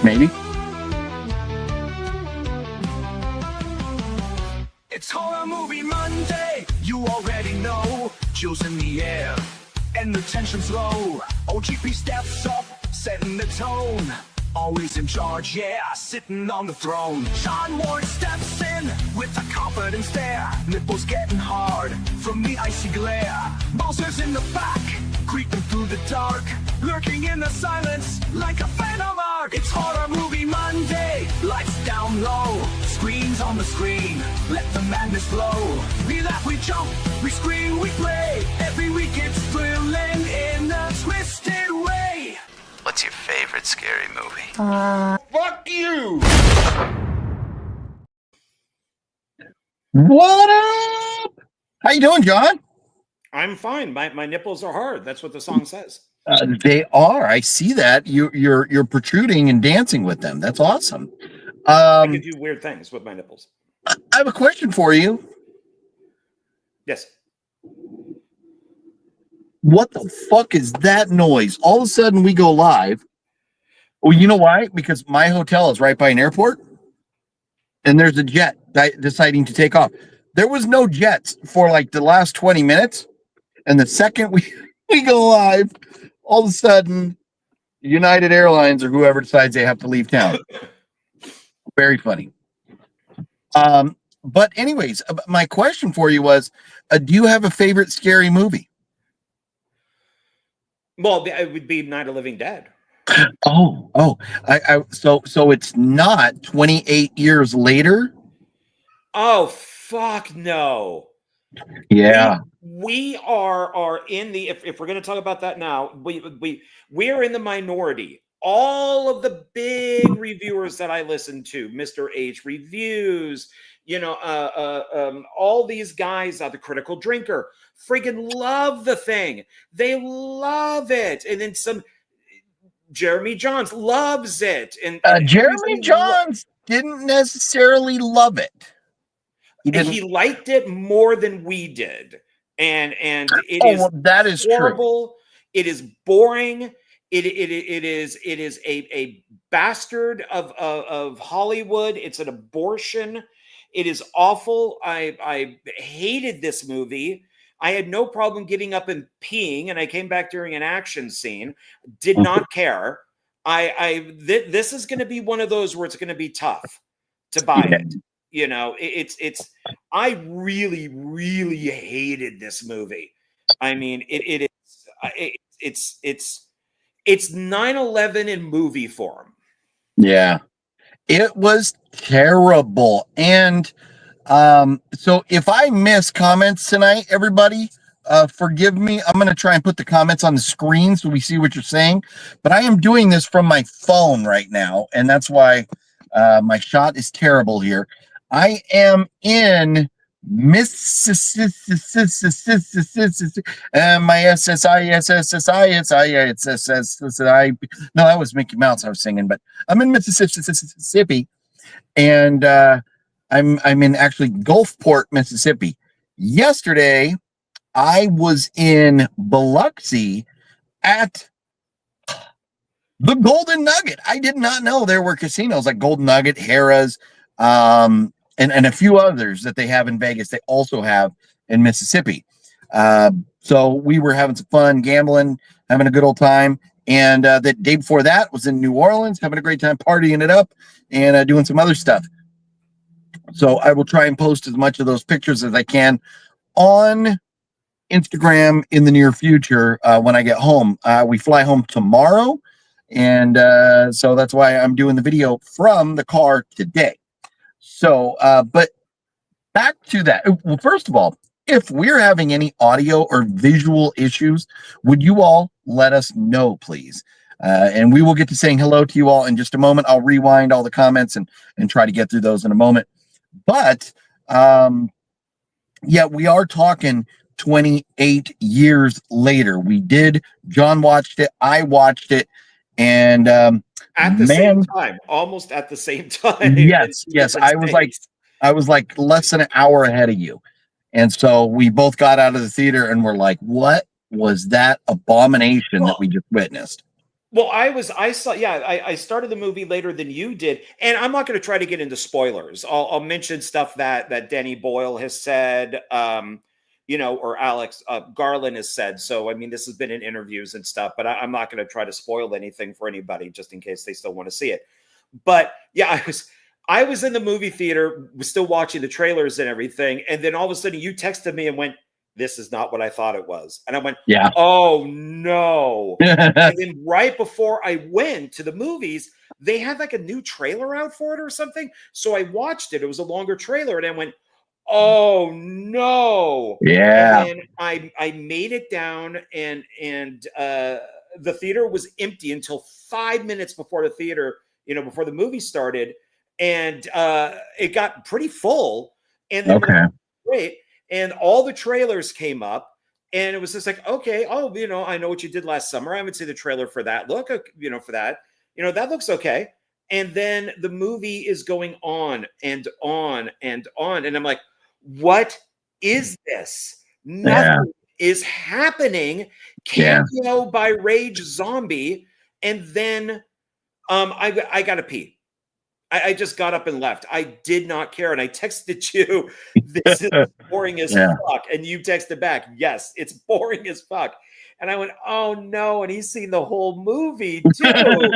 Maybe. It's Horror Movie Monday, you already know. Chills in the air, and the tension's low. OGP steps up, setting the tone. Always in charge, yeah, sitting on the throne. Sean Moore steps in with a confident stare. Nipples getting hard from the icy glare. Bowser's in the back, creeping through the dark, lurking in the silence like a phantom arc. It's Horror Movie Monday, lights down low, screens on the screen, let the madness flow. We laugh, we jump, we scream, we play. Every week it's thrilling in a twisted way. What's your favorite scary movie? Fuck you! What up? How you doing, John? I'm fine. My nipples are hard. That's what the song says. They are. I see that. You're protruding and dancing with them. That's awesome. I can do weird things with my nipples. I have a question for you. Yes. What the fuck is that noise? All of a sudden we go live. Well, you know why? Because my hotel is right by an airport, and there's a jet deciding to take off. There was no jets for like the last 20 minutes, and the second we go live, all of a sudden, United Airlines or whoever decides they have to leave town. Very funny. But anyways, my question for you was, do you have a favorite scary movie? Well, it would be Night of the Living Dead. So it's not 28 years later. Oh, fuck no. Yeah. We are in the, if we're going to talk about that now, we are in the minority. All of the big reviewers that I listen to, Mr. H Reviews, all these guys, the Critical Drinker, friggin' love the thing. They love it. And then some, Jeremy Johns loves it. And Jeremy Johns didn't necessarily love it. He liked it more than we did. And it is that is horrible. True. It is boring. It is a bastard of Hollywood. It's an abortion. It is awful. I hated this movie. I had no problem getting up and peeing, and I came back during an action scene. Did not care. This is going to be one of those where it's going to be tough to buy it. It's. I really, really hated this movie. I mean, it's 9/11 in movie form. Yeah, it was terrible. And so if I miss comments tonight, everybody, forgive me. I'm going to try and put the comments on the screen so we see what you're saying. But I am doing this from my phone right now, and that's why my shot is terrible here. I am in Mississippi, and my SSI. No, that was Mickey Mouse I was singing, but I'm in Mississippi, and I'm in actually Gulfport, Mississippi. Yesterday, I was in Biloxi at the Golden Nugget. I did not know there were casinos like Golden Nugget, Harrah's, and a few others that they have in Vegas. They also have in Mississippi. So we were having some fun gambling, having a good old time. And the day before that was in New Orleans, having a great time partying it up and doing some other stuff. So I will try and post as much of those pictures as I can on Instagram in the near future when I get home. We fly home tomorrow. And so that's why I'm doing the video from the car today. So, but back to that. Well, first of all, if we're having any audio or visual issues, would you all let us know, please? And we will get to saying hello to you all in just a moment. I'll rewind all the comments and try to get through those in a moment. But, yeah, we are talking 28 years later. John watched it, I watched it, and at the same time, almost at the same time. Yes. I was like less than an hour ahead of you. And so we both got out of the theater and we're like, what was that abomination that we just witnessed? Well, I started the movie later than you did, and I'm not going to try to get into spoilers. I'll mention stuff that Danny Boyle has said, or Alex Garland has said. So, I mean, this has been in interviews and stuff, but I'm not going to try to spoil anything for anybody just in case they still want to see it. But yeah, I was in the movie theater, was still watching the trailers and everything, and then all of a sudden you texted me and went, "This is not what I thought it was." And I went, Yeah. "Oh no." And then right before I went to the movies, they had like a new trailer out for it or something. So I watched it. It was a longer trailer, and I went, "Oh no." Yeah. And then I made it down, and the theater was empty until 5 minutes before before the movie started. And it got pretty full. And then Okay. great. And all the trailers came up, and it was just like, okay, oh, I know what you did last summer. I haven't seen the trailer for that. Look, for that, that looks okay. And then the movie is going on and on and on. And I'm like, what is this? Nothing is happening. Cameo by Rage Zombie. And then I got to pee. I just got up and left. I did not care. And I texted you, "This is boring as fuck." And you texted back, "Yes, it's boring as fuck." And I went, "Oh no." And he's seen the whole movie too.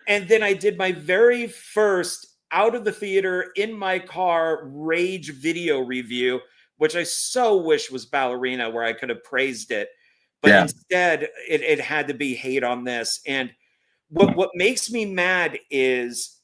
And then I did my very first out of the theater in my car Rage video review, which I so wish was Ballerina, where I could have praised it. But instead, it had to be hate on this. And what makes me mad is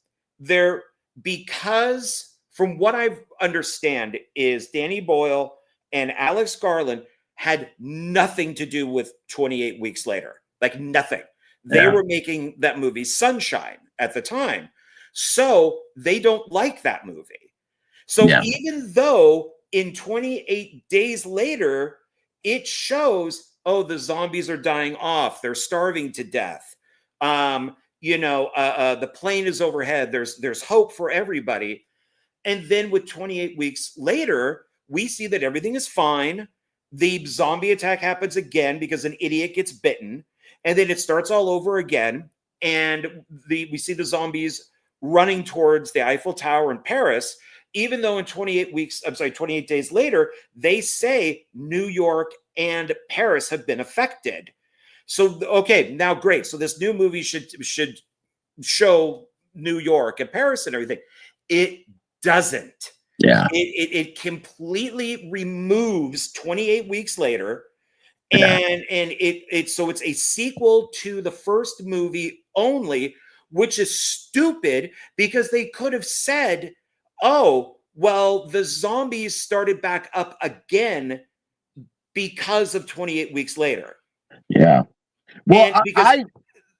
because from what I understand is Danny Boyle and Alex Garland had nothing to do with 28 Weeks Later, like nothing. They were making that movie Sunshine at the time. So they don't like that movie. So even though in 28 Days Later, it shows, oh, the zombies are dying off. They're starving to death. The plane is overhead. There's hope for everybody. And then with 28 Weeks Later, we see that everything is fine. The zombie attack happens again because an idiot gets bitten. And then it starts all over again. And we see the zombies running towards the Eiffel Tower in Paris, even though in 28 Days Later, they say New York and Paris have been affected. So, okay, now great. So this new movie should show New York and Paris and everything. It doesn't. Yeah. It completely removes 28 Weeks Later. And so it's a sequel to the first movie only, which is stupid because they could have said, oh, well, the zombies started back up again because of 28 Weeks Later. Yeah. Well,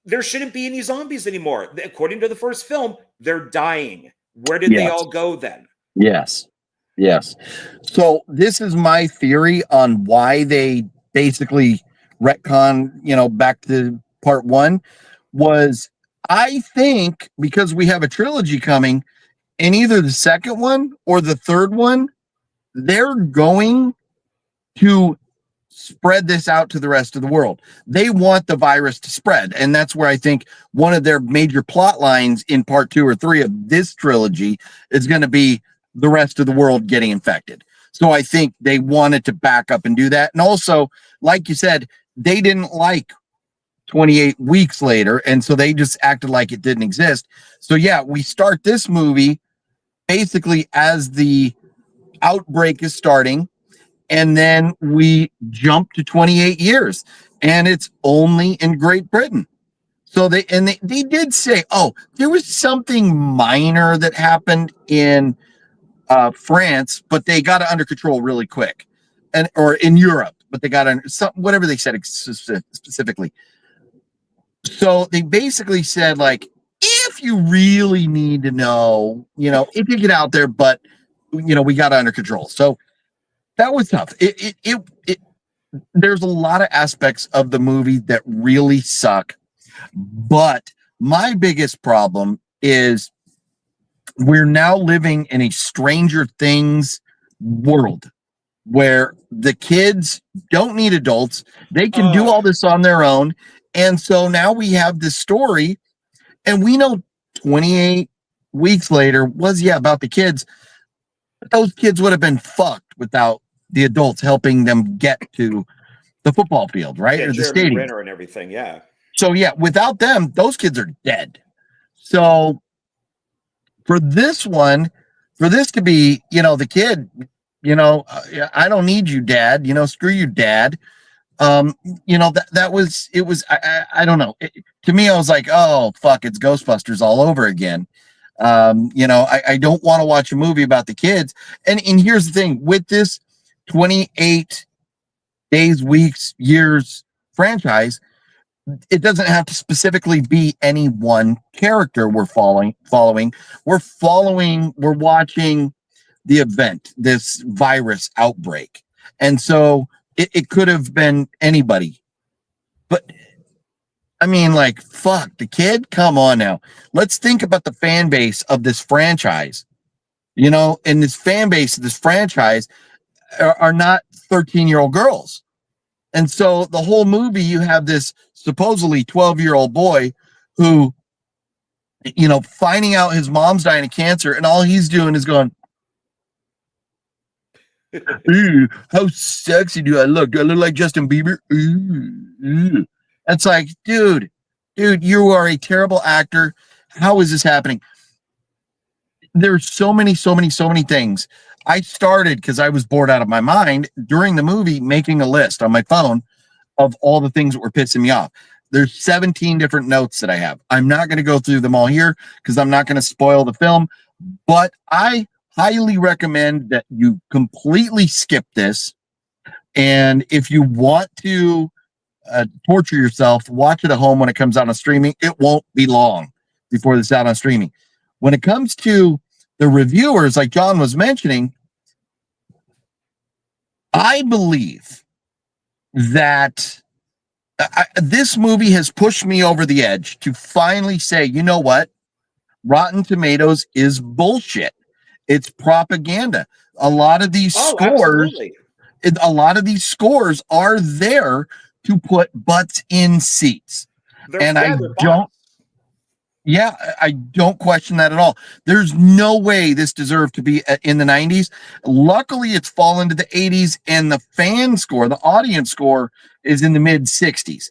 there shouldn't be any zombies anymore. According to the first film, they're dying. Where did they all go then? Yes. So this is my theory on why they basically retcon, back to part one, was I think because we have a trilogy coming, and either the second one or the third one, they're going to spread this out to the rest of the world. They want the virus to spread. And that's where I think one of their major plot lines in part 2 or 3 of this trilogy is going to be the rest of the world getting infected. So I think they wanted to back up and do that. And also, like you said, they didn't like 28 Weeks Later. And so they just acted like it didn't exist. So yeah, we start this movie basically as the outbreak is starting. And then we jump to 28 years, and it's only in Great Britain. So they did say, oh, there was something minor that happened in France, but they got it under control really quick, or in Europe, but they got under whatever they said specifically. So they basically said, like, if you really need to know, it did get out there, but we got it under control. So that was tough. There's a lot of aspects of the movie that really suck, but my biggest problem is we're now living in a Stranger Things world where the kids don't need adults. They can do all this on their own. And so now we have this story, and we know 28 weeks later was, yeah, about the kids. But those kids would have been fucked without the adults helping them get to the football field, right? Yeah, Or the Jeremy stadium. Renner and everything. Yeah. So, yeah, without them, those kids are dead. So, for this one, for this to be, the kid, I don't need you, dad, screw you, dad. That was, it was, I don't know. To me, I was like, oh, fuck, it's Ghostbusters all over again. I don't want to watch a movie about the kids. And here's the thing with this 28 days, weeks, years franchise, it doesn't have to specifically be any one character we're following. We're watching the event, this virus outbreak. And so it could have been anybody. But I mean, like, fuck, the kid? Come on now. Let's think about the fan base of this franchise. And this fan base of this franchise are not 13-year-old girls. And so the whole movie, you have this supposedly 12-year-old boy who, finding out his mom's dying of cancer, and all he's doing is going, ooh, how sexy do I look? Do I look like Justin Bieber? Ooh. It's like, dude, you are a terrible actor. How is this happening? There's so many things. I started, because I was bored out of my mind during the movie, making a list on my phone of all the things that were pissing me off. There's 17 different notes that I have. I'm not going to go through them all here because I'm not going to spoil the film, but I highly recommend that you completely skip this. And if you want to torture yourself, watch it at home when it comes out on streaming. It won't be long before this out on streaming. When it comes to the reviewers, like John was mentioning, I believe that this movie has pushed me over the edge to finally say, you know what? Rotten Tomatoes is bullshit. It's propaganda. A lot of these scores are there to put butts in seats. I don't question that at all. There's no way this deserved to be in the 90s. Luckily, it's fallen to the 80s, and the fan score, the audience score, is in the mid 60s.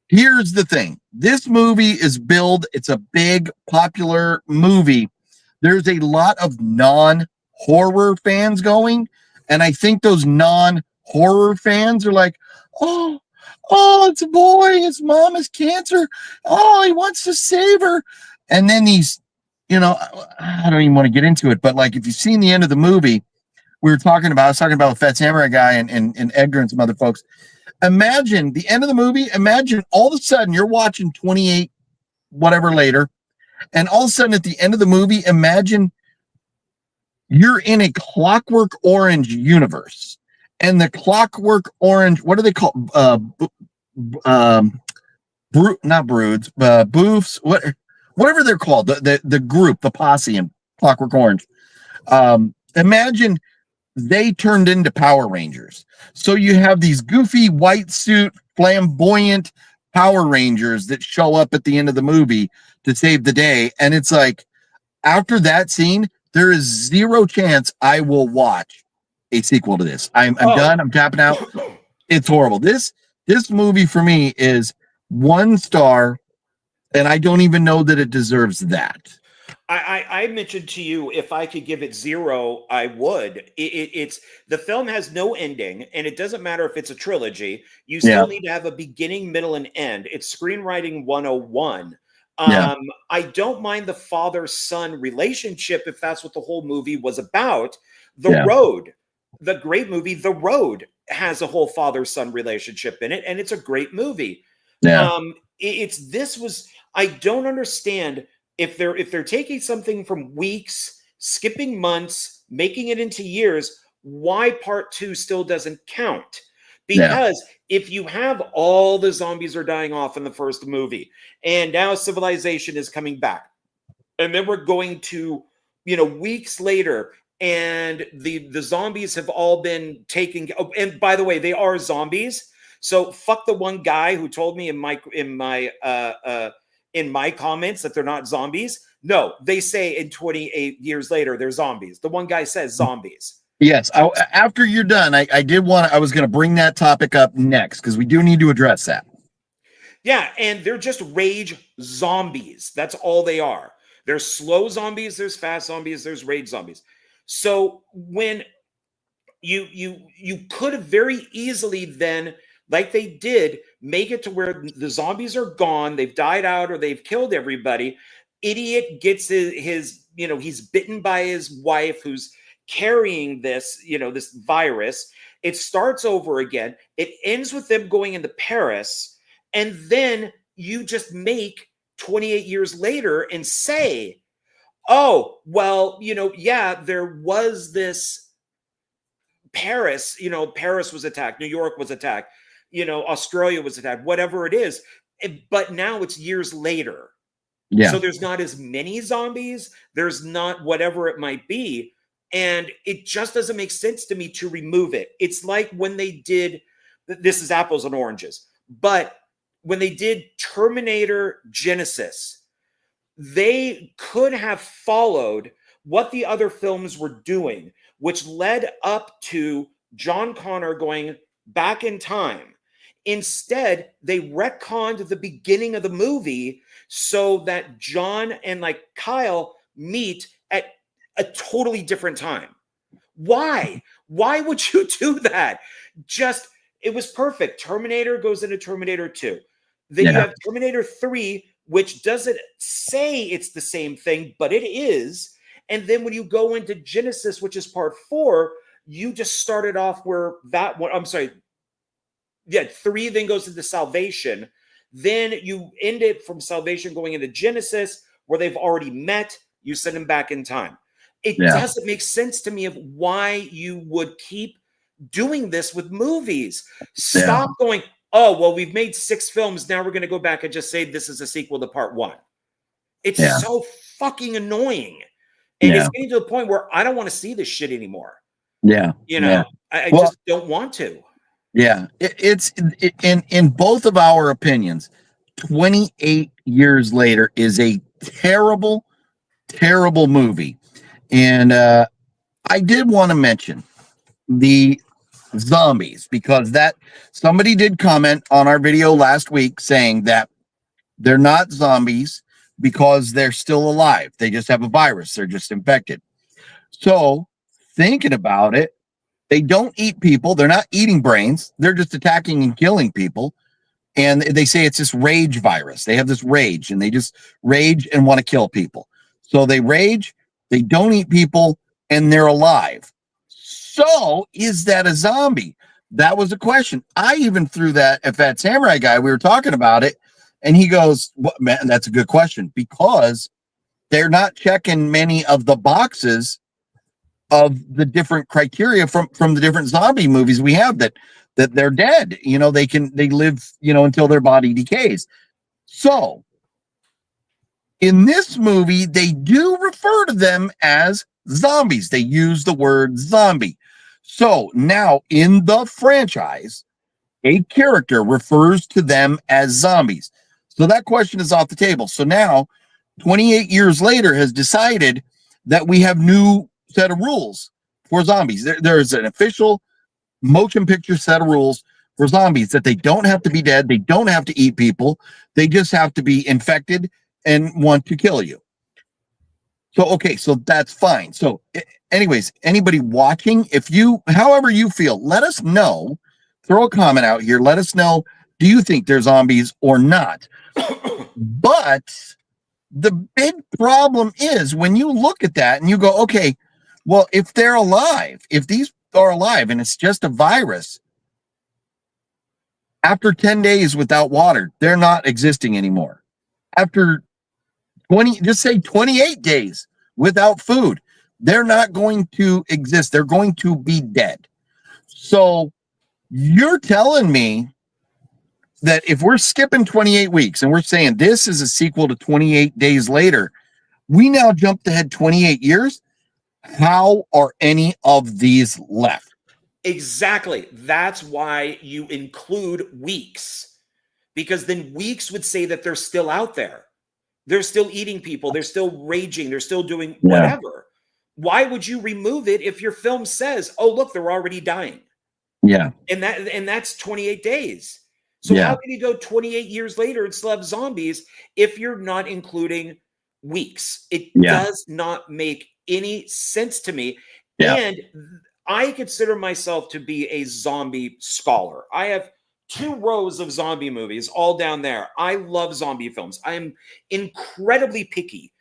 Here's the thing. This movie is billed. It's a big, popular movie. There's a lot of non-horror fans going, and I think those non-horror fans are like, oh, it's a boy. His mom has cancer. Oh, he wants to save her. And then these, I don't even want to get into it, but like, if you've seen the end of the movie, I was talking about with Fat Samurai Guy and Edgar and some other folks. Imagine the end of the movie. Imagine all of a sudden you're watching 28 whatever later, and all of a sudden at the end of the movie, imagine you're in a Clockwork Orange universe. And the Clockwork Orange, what are they called? Not broods, boofs, whatever they're called, the group, the posse in Clockwork Orange. Imagine they turned into Power Rangers. So you have these goofy white suit, flamboyant Power Rangers that show up at the end of the movie to save the day. And it's like, after that scene, there is zero chance I will watch a sequel to this. I'm done. I'm tapping out. It's horrible. This movie for me is 1 star, and I don't even know that it deserves that. I mentioned to you, if I could give it 0, I would. It's the film has no ending, and it doesn't matter if it's a trilogy. You still need to have a beginning, middle, and end. It's screenwriting 101. I don't mind the father-son relationship if that's what the whole movie was about. The Road, the great movie, The Road, has a whole father-son relationship in it, and it's a great movie. I don't understand if they're taking something from weeks, skipping months, making it into years, why part 2 still doesn't count. Because if you have all the zombies are dying off in the first movie, and now civilization is coming back, and then we're going to, weeks later, and the zombies have all been taken. Oh, and by the way, they are zombies. So fuck the one guy who told me in my comments that they're not zombies. No, they say in 28 years later they're zombies. The one guy says zombies. Yes. After you're done, I was going to bring that topic up next because we do need to address that. Yeah, and they're just rage zombies. That's all they are. There's slow zombies, there's fast zombies, there's rage zombies. So when you could have very easily then, like they did, make it to where the zombies are gone, they've died out, or they've killed everybody. Idiot gets his he's bitten by his wife who's carrying this, this virus. It starts over again. It ends with them going into Paris. And then you just make 28 years later and say, oh, well, yeah, there was this Paris, Paris was attacked, New York was attacked, Australia was attacked, whatever it is. But now it's years later. Yeah. So there's not as many zombies. There's not whatever it might be. And it just doesn't make sense to me to remove it. It's like when they did, this is apples and oranges, but when they did Terminator Genesis, they could have followed what the other films were doing, which led up to John Connor going back in time. Instead, they retconned the beginning of the movie so that John and Kyle meet at a totally different time. Why? Why would you do that? It was perfect. Terminator goes into Terminator 2. Then you have Terminator 3, which doesn't say it's the same thing, but it is. And then when you go into Genesis, which is part 4, you just started off where that one, I'm sorry. Yeah, 3 then goes into Salvation. Then you end it from Salvation going into Genesis, where they've already met. You send them back in time. It doesn't make sense to me of why you would keep doing this with movies. Stop going, oh, well, we've made 6 films. Now we're going to go back and just say this is a sequel to part 1. It's so fucking annoying. And it's getting to the point where I don't want to see this shit anymore. Yeah. I just don't want to. Yeah. It's in both of our opinions, 28 years later is a terrible, terrible movie. And I did want to mention the zombies because that somebody did comment on our video last week saying that they're not zombies because they're still alive. They just have a virus. They're just infected. So thinking about it, they don't eat people. They're not eating brains. They're just attacking and killing people. And they say it's this rage virus. They have this rage and they just rage and want to kill people. So they rage, they don't eat people, and they're alive. So is that a zombie? That was a question. I even threw that at Fat Samurai Guy. We were talking about it, and he goes, well, man, that's a good question because they're not checking many of the boxes of the different criteria from the different zombie movies we have that they're dead. They live, until their body decays. So in this movie, they do refer to them as zombies. They use the word zombie. So now in the franchise, a character refers to them as zombies. So that question is off the table. So now 28 years later has decided that we have new set of rules for zombies. There's an official motion picture set of rules for zombies that they don't have to be dead. They don't have to eat people. They just have to be infected and want to kill you. So, okay, so that's fine. So anyways, anybody watching, however you feel, let us know, throw a comment out here. Let us know, do you think they're zombies or not? But the big problem is when you look at that and you go, okay, well, if they're alive, if these are alive and it's just a virus, after 10 days without water, they're not existing anymore. After 28 days without food, they're not going to exist. They're going to be dead. So you're telling me that if we're skipping 28 weeks and we're saying this is a sequel to 28 days later, we now jumped ahead 28 years. How are any of these left? Exactly. That's why you include weeks, because then weeks would say that they're still out there. They're still eating people. They're still raging. They're still doing Yeah. whatever. Why would you remove it if your film says, "Oh, look, they're already dying," Yeah. and that's 28 days? So Yeah. how can you go 28 years later and still have zombies if you're not including weeks? It Yeah. does not make any sense to me. Yeah. And I consider myself to be a zombie scholar. I have 2 rows of zombie movies all down there. I love zombie films. I'm incredibly picky.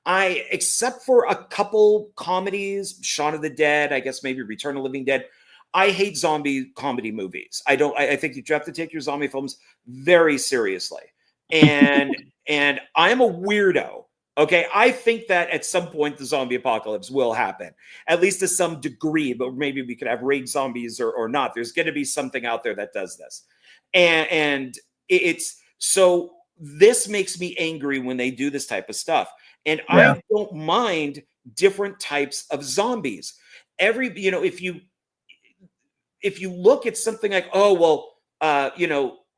Except for a couple comedies, Shaun of the Dead, I guess maybe Return of the Living Dead, I hate zombie comedy movies. I think you have to take your zombie films very seriously. And and I'm a weirdo. Okay, I think that at some point the zombie apocalypse will happen, at least to some degree, but maybe we could have rage zombies or not. There's going to be something out there that does this. And it's so this makes me angry when they do this type of stuff. And Yeah. I don't mind different types of zombies. If you look at something like, oh, well,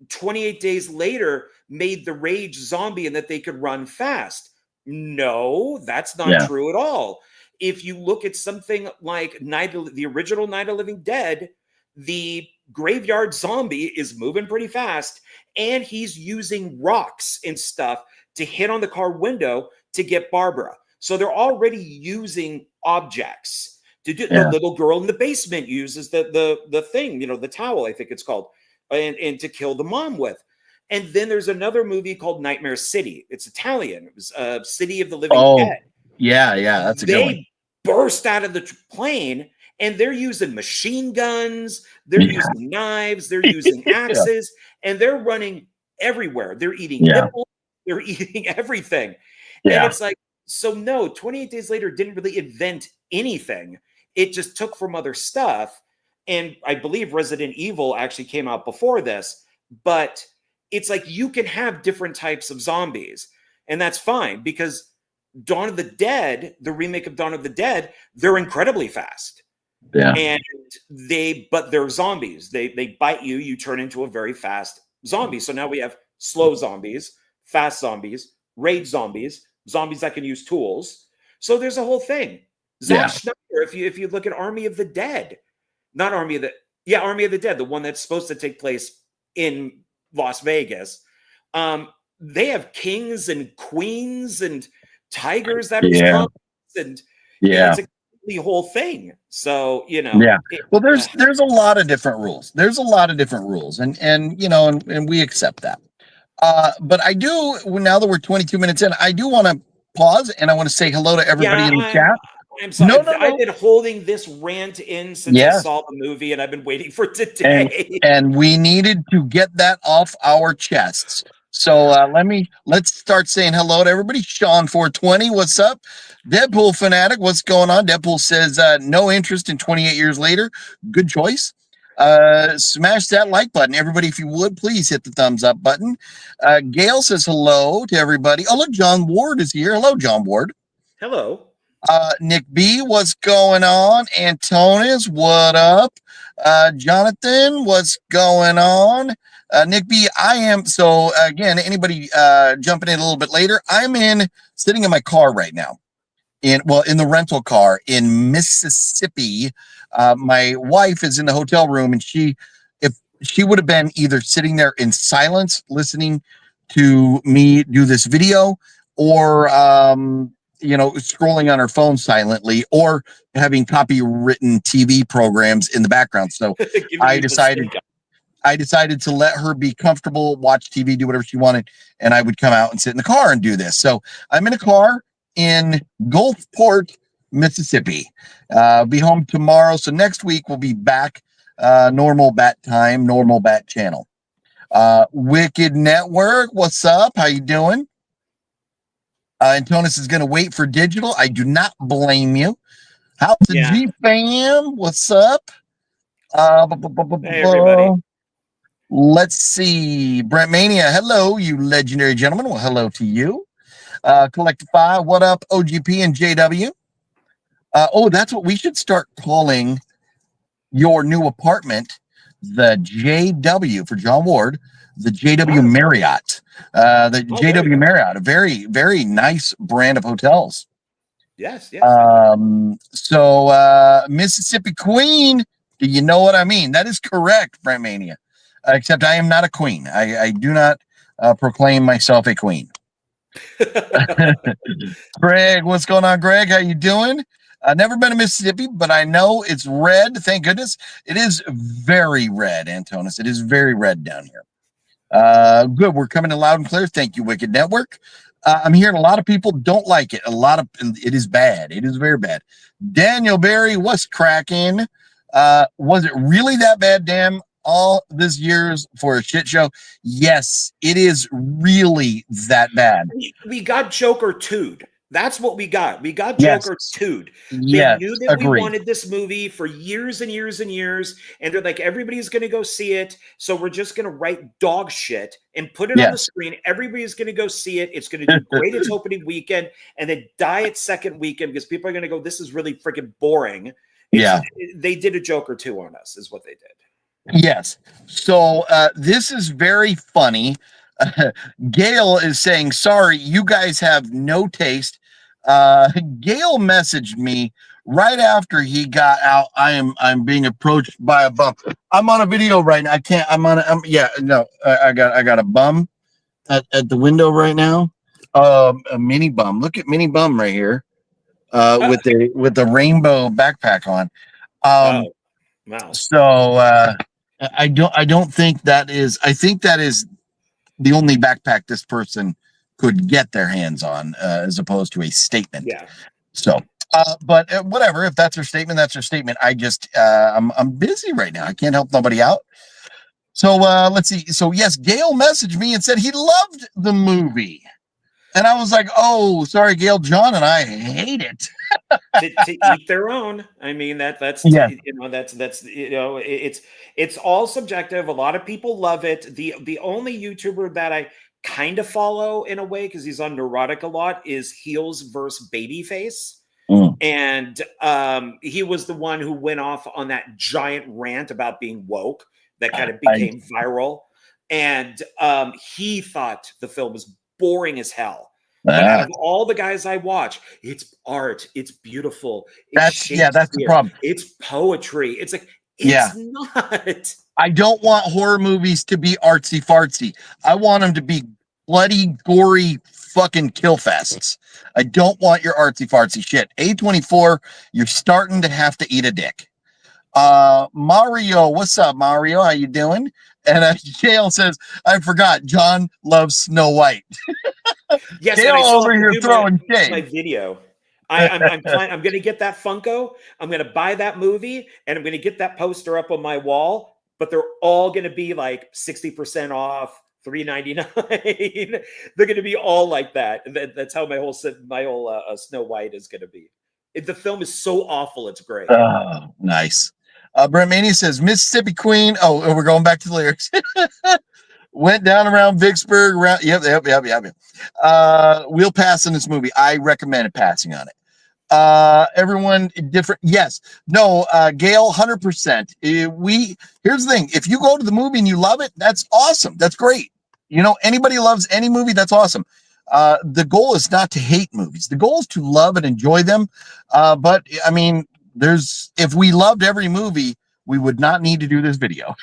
28 days later made the rage zombie and that they could run fast. No, that's not Yeah. true at all. If you look at something like the original Night of the Living Dead, the graveyard zombie is moving pretty fast and he's using rocks and stuff to hit on the car window to get Barbara. So they're already using objects to do. Yeah. The little girl in the basement uses the thing, the towel, I think it's called, and to kill the mom with. And then there's another movie called Nightmare City. It's Italian. It was City of the Living Dead. Yeah. That's a good one. They burst out of the plane and they're using machine guns, they're using knives, they're using axes, and they're running everywhere. They're eating nipples, they're eating everything. And Yeah. it's like, so no, 28 Days Later didn't really invent anything. It just took from other stuff. And I believe Resident Evil actually came out before this, but it's like you can have different types of zombies, and that's fine because Dawn of the Dead, the remake of Dawn of the Dead, they're incredibly fast. Yeah. And but they're zombies. They bite you, you turn into a very fast zombie. So now we have slow zombies, fast zombies, rage zombies, zombies that can use tools. So there's a whole thing. Zack Snyder, if you look at Army of the Dead, Army of the Dead, the one that's supposed to take place in Las Vegas. They have kings and queens and tigers that are zombies, and it's a complete whole thing. So well, there's a lot of different rules. There's a lot of different rules, and we accept that. But I do, now that we're 22 minutes in, I do want to pause and I want to say hello to everybody in the chat. I'm sorry. No. I've been holding this rant in since I saw the movie, and I've been waiting for today. And we needed to get that off our chests. So let's start saying hello to everybody. Sean 420, what's up? Deadpool Fanatic, what's going on? Deadpool says no interest in 28 years later. Good choice. Smash that like button. Everybody, if you would, please hit the thumbs up button. Gail says hello to everybody. Oh, look, John Ward is here. Hello, John Ward. Hello. Nick B, what's going on? Antonis, what up? Jonathan, what's going on? Nick B, I am, so again, anybody jumping in a little bit later, sitting in my car right now, in the rental car in Mississippi. My wife is in the hotel room, and if she would have been either sitting there in silence, listening to me do this video, or scrolling on her phone silently, or having copywritten TV programs in the background. So I decided to let her be comfortable, watch TV, do whatever she wanted, and I would come out and sit in the car and do this. So I'm in a car in Gulfport, Mississippi. Be home tomorrow. So next week we'll be back, normal bat time, normal bat channel. Wicked Network, what's up? How you doing? Antonis is going to wait for digital. I do not blame you. How's the G fam? What's up? Hey, everybody. Let's see. Brent Mania, hello, you legendary gentlemen. Well, hello to you. Collectify, what up? OGP and JW. That's what we should start calling your new apartment, the JW for John Ward, the JW Marriott. The Oh, there you JW go. Marriott, a very, very nice brand of hotels. Yes, yes. I do. So Mississippi Queen, do you know what I mean? That is correct, Brent Mania. Except I am not a queen. I do not proclaim myself a queen. Greg, what's going on, Greg? How you doing? I've never been to Mississippi, but I know it's red. Thank goodness. It is very red, Antonis. It is very red down here. Good. We're coming in loud and clear. Thank you, Wicked Network. I'm hearing a lot of people don't like it. It is bad. It is very bad. Daniel Barry, what's cracking? Was it really that bad, damn? All this years for a shit show? Yes, it is really that bad. We got Joker 2'd. That's what we got. We got Yes. Joker 2'd. They Yes, knew that we agreed. wanted this movie for years and years and years, and they're like, everybody's going to go see it, so we're just going to write dog shit and put it on the Yes. screen. Everybody's going to go see it. It's going to do great its opening weekend, and then die its second weekend because people are going to go, this is really freaking boring. Yeah. They did a Joker 2 on us, is what they did. Yes. So this is very funny. Gail is saying, sorry, you guys have no taste. Gail messaged me right after he got out. I'm being approached by a bum. I'm on a video right now. I can't. I got a bum at the window right now. A mini bum. Look at mini bum right here. With the rainbow backpack on. Wow. So I don't think that is. I think that is the only backpack this person could get their hands on, as opposed to a statement. Yeah. So, but whatever. If that's her statement, that's her statement. I'm busy right now. I can't help nobody out. So let's see. So yes, Gail messaged me and said he loved the movie, and I was like, "Oh, sorry, Gail. John and I hate it." to eat their own. I mean that's Yeah. It's all subjective. A lot of people love it. The only YouTuber that I kind of follow in a way because he's on Neurotic a lot is Heels versus Babyface. And he was the one who went off on that giant rant about being woke that kind of became viral. And he thought the film was boring as hell. But out of all the guys I watch, it's art, it's beautiful. That's the problem. It's poetry. It's like it's not. I don't want horror movies to be artsy fartsy. I want them to be bloody, gory, fucking kill fests. I don't want your artsy fartsy shit. A24, you're starting to have to eat a dick. Mario, what's up, Mario? How you doing? And Gail says, I forgot, John loves Snow White. Yes, Gail over here throwing shade. My video. I'm going to get that Funko. I'm going to buy that movie, and I'm going to get that poster up on my wall. But they're all going to be like 60% off, $3.99. They're going to be all like that. That's how my whole Snow White is going to be. The film is so awful, it's great. Oh, nice. Brent Maney says Mississippi Queen. Oh, we're going back to the lyrics. Went down around Vicksburg. Yep. We'll pass on this movie. I recommend passing on it. Everyone different. Yes. No, Gail, 100%. Here's the thing. If you go to the movie and you love it, that's awesome. That's great. You know, anybody loves any movie, that's awesome. The goal is not to hate movies. The goal is to love and enjoy them. But I mean, if we loved every movie, we would not need to do this video.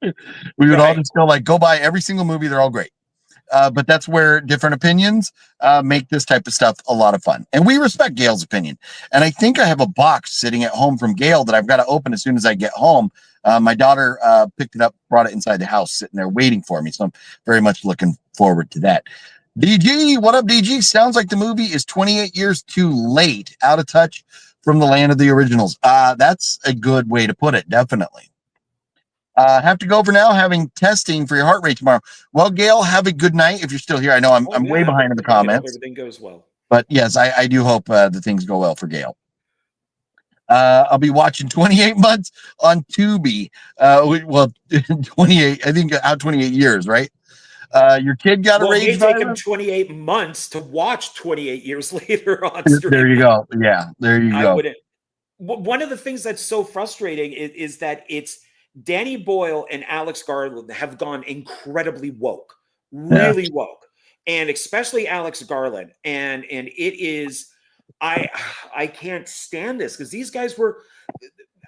We would all just go like, go buy every single movie. They're all great. But that's where different opinions make this type of stuff a lot of fun. And we respect Gail's opinion. And I think I have a box sitting at home from Gail that I've got to open as soon as I get home. My daughter picked it up, brought it inside the house, sitting there waiting for me. So I'm very much looking forward to that. DG, what up, DG? Sounds like the movie is 28 years too late, out of touch from the land of the originals. That's a good way to put it, definitely. Have to go for now, having testing for your heart rate tomorrow. Well, Gail, have a good night if you're still here. I know I'm way behind in the comments. Everything goes well. But yes, I do hope that things go well for Gail. I'll be watching 28 months on Tubi. 28, I think out 28 years, right? Your kid got a rage. It may take him 28 months to watch 28 years later on stream. There you go. Yeah, there you go. one of the things that's so frustrating is that it's Danny Boyle and Alex Garland have gone incredibly woke, Yeah. really woke, and especially Alex Garland. And it is, I can't stand this because these guys were.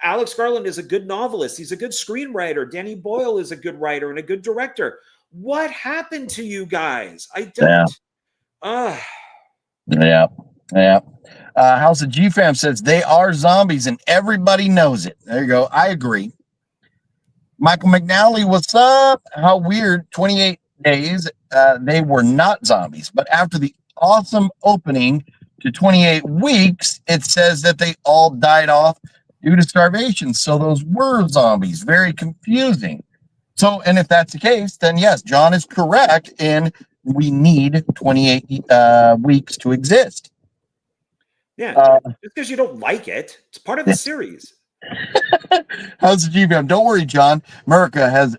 Alex Garland is a good novelist. He's a good screenwriter. Danny Boyle is a good writer and a good director. What happened to you guys? I don't. Yeah. Yeah. House of G Fam says they are zombies and everybody knows it. There you go. I agree. Michael McNally, what's up? How weird. 28 days. They were not zombies, but after the awesome opening to 28 weeks, it says that they all died off due to starvation. So those were zombies. Very confusing. So, and if that's the case, then yes, John is correct in we need 28 weeks to exist. Yeah, just because you don't like it, it's part of the series. How's the GVM? Don't worry, John. America has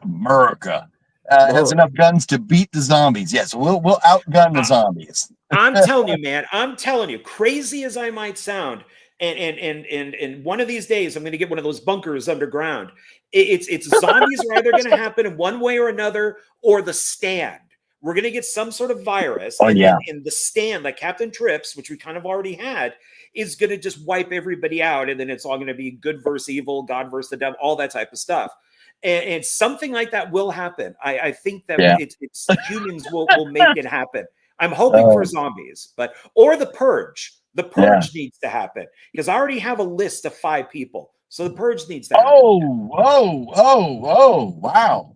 enough guns to beat the zombies. Yes, we'll outgun the zombies. I'm telling you, man. I'm telling you, crazy as I might sound, and one of these days, I'm going to get one of those bunkers underground. It's zombies are either going to happen in one way or another, or the Stand. We're going to get some sort of virus. Oh, yeah. And the Stand, like Captain Trips, which we kind of already had, is going to just wipe everybody out. And then it's all going to be good versus evil, God versus the devil, all that type of stuff. And something like that will happen. I think that it's humans will make it happen. I'm hoping for zombies, or the Purge. The Purge needs to happen because I already have a list of 5 people. So the Purge needs to happen. Oh, wow.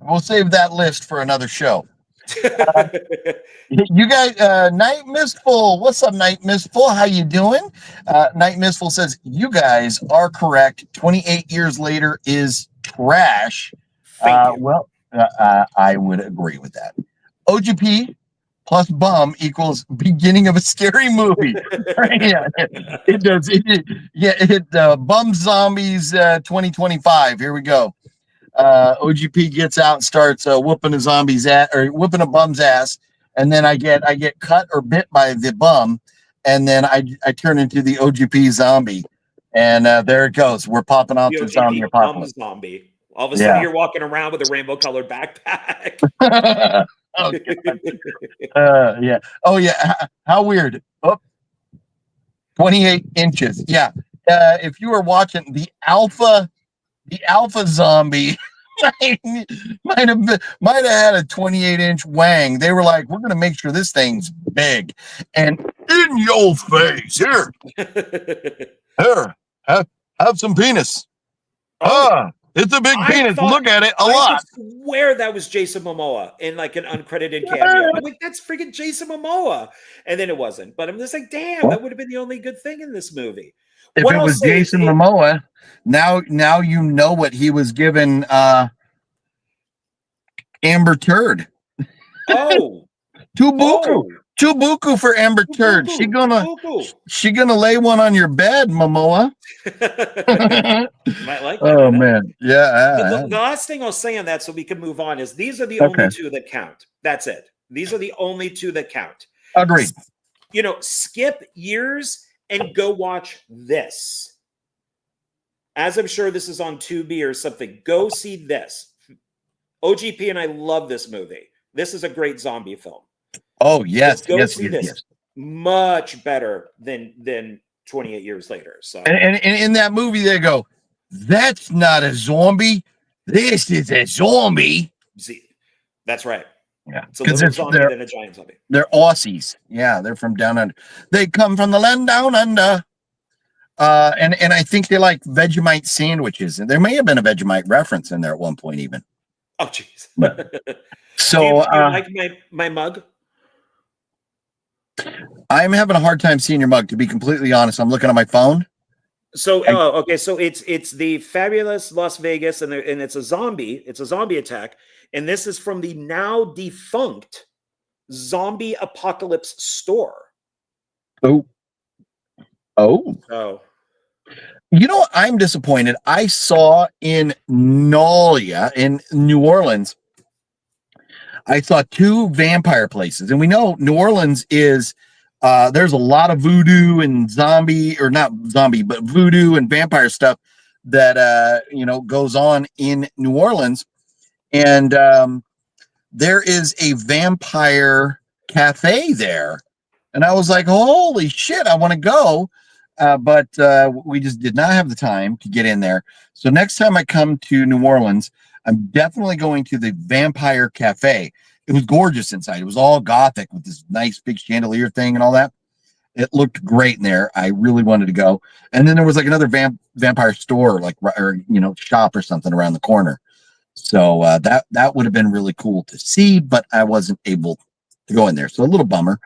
We'll save that list for another show. You guys, Night Mistful, what's up, Night Mistful? How you doing? Night Mistful says you guys are correct. 28 years later is trash. Thank you. Well, I would agree with that. OGP plus bum equals beginning of a scary movie. Yeah, it does. Bum Zombies 2025. Here we go. OGP gets out and starts whooping a zombie's ass or whooping a bum's ass, and then I get cut or bit by the bum, and then I turn into the OGP zombie, and there it goes. We're popping off to zombie apocalypse. Zombie. All of a sudden, you're walking around with a rainbow-colored backpack. Oh, yeah. Oh, yeah. How weird. Oh, 28 inches. Yeah. If you were watching the alpha zombie might have had a 28-inch wang. They were like, we're going to make sure this thing's big and in your face. Here, have some penis. It's a big penis. Look at it a lot. I swear that was Jason Momoa in like an uncredited cameo. I'm like, that's freaking Jason Momoa. And then it wasn't. But I'm just like, damn, that would have been the only good thing in this movie. If it was Jason Momoa, now you know what he was given Amber Turd. Oh. Too buku for Amber Turd. She gonna lay one on your bed, Momoa. Might like that. Oh man. Yeah. The last thing I'll say on that so we can move on is these are the only 2 that count. That's it. These are the only 2 that count. Agreed. Skip years and go watch this. As I'm sure this is on Tubi or something, go see this. OGP and I love this movie. This is a great zombie film. Oh, yes. Yes. Much better than 28 years later. So and in that movie they go, that's not a zombie. This is a zombie. That's right. Yeah, it's a little zombie than a giant zombie. They're Aussies. Yeah, they're from down under. They come from the land down under. And I think they like Vegemite sandwiches. And there may have been a Vegemite reference in there at one point, even. Oh, jeez. So, do you like my mug? I'm having a hard time seeing your mug, to be completely honest. I'm looking at my phone. So, okay. So it's the Fabulous Las Vegas, and it's a zombie. It's a zombie attack, and this is from the now defunct Zombie Apocalypse store. Oh. I'm disappointed. I saw in Nolia in New Orleans, I saw 2 vampire places, and we know New Orleans is there's a lot of voodoo and zombie, or not zombie, but voodoo and vampire stuff that goes on in New Orleans. And there is a vampire cafe there. And I was like, holy shit, I want to go. But we just did not have the time to get in there. So next time I come to New Orleans, I'm definitely going to the Vampire Cafe. It was gorgeous inside. It was all gothic with this nice big chandelier thing and all that. It looked great in there. I really wanted to go. And then there was like another vampire store, shop or something around the corner. So that would have been really cool to see, but I wasn't able to go in there. So a little bummer,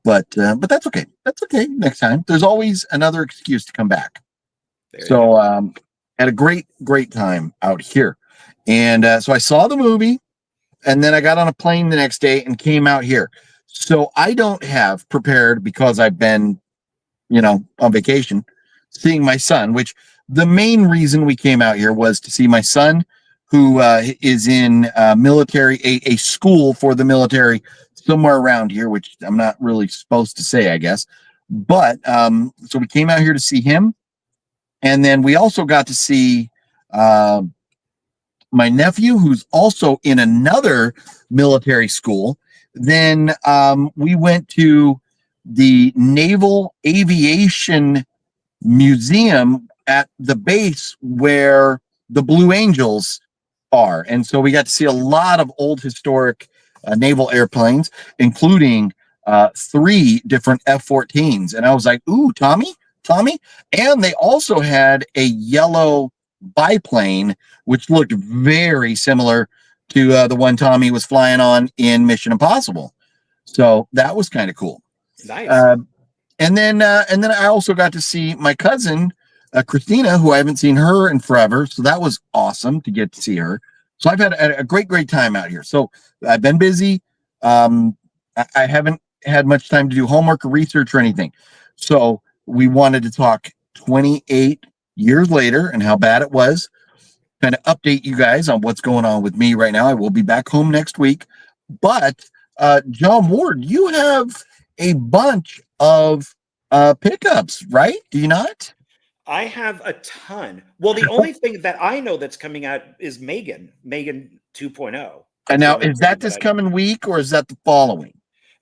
but that's okay. That's okay. Next time, there's always another excuse to come back. So had a great time out here. And so I saw the movie, and then I got on a plane the next day and came out here. So I don't have prepared, because I've been, on vacation, seeing my son, which the main reason we came out here was to see my son, who is in military, a school for the military somewhere around here, which I'm not really supposed to say, I guess. But so we came out here to see him. And then we also got to see my nephew, who's also in another military school. Then we went to the Naval Aviation Museum at the base where the Blue Angels are. And so we got to see a lot of old historic naval airplanes, including 3 different F-14s. And I was like, ooh, Tommy. And they also had a yellow biplane, which looked very similar to the one Tommy was flying on in Mission Impossible. So that was kind of cool. Nice. And then I also got to see my cousin, Christina, who I haven't seen her in forever. So that was awesome to get to see her. So I've had a great time out here. So I've been busy. I haven't had much time to do homework or research or anything. So we wanted to talk 28 years later and how bad it was. Kind of update you guys on what's going on with me right now. I will be back home next week. But John Ward, you have a bunch of pickups, right? Do you not? I have a ton. Well, the only thing that I know that's coming out is Megan 2.0. And now, is that this coming week, or is that the following?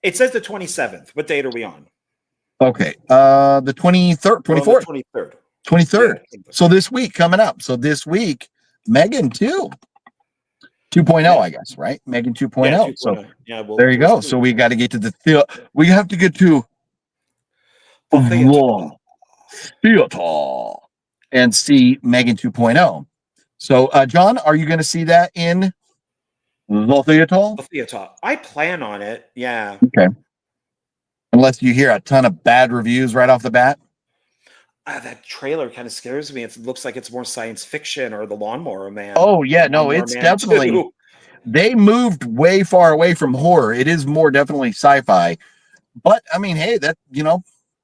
It says the 27th. What date are we on? Okay. The 23rd, 24th. 23rd. 23rd. Yeah. So this week coming up. So this week, Megan 2.0, I guess, right? Megan 2.0. Yeah, 2.0. So yeah, there you go. So we got to get to the we have to get to the theater and see Megan 2.0. So John, are you going to see that in the theater? The theater. I plan on it. Yeah. Okay. Unless you hear a ton of bad reviews right off the bat. That trailer kind of scares me. It looks like it's more science fiction or the Lawnmower Man. Oh yeah, no, it's definitely. 2. They moved way far away from horror. It is more definitely sci-fi. But I mean, hey, that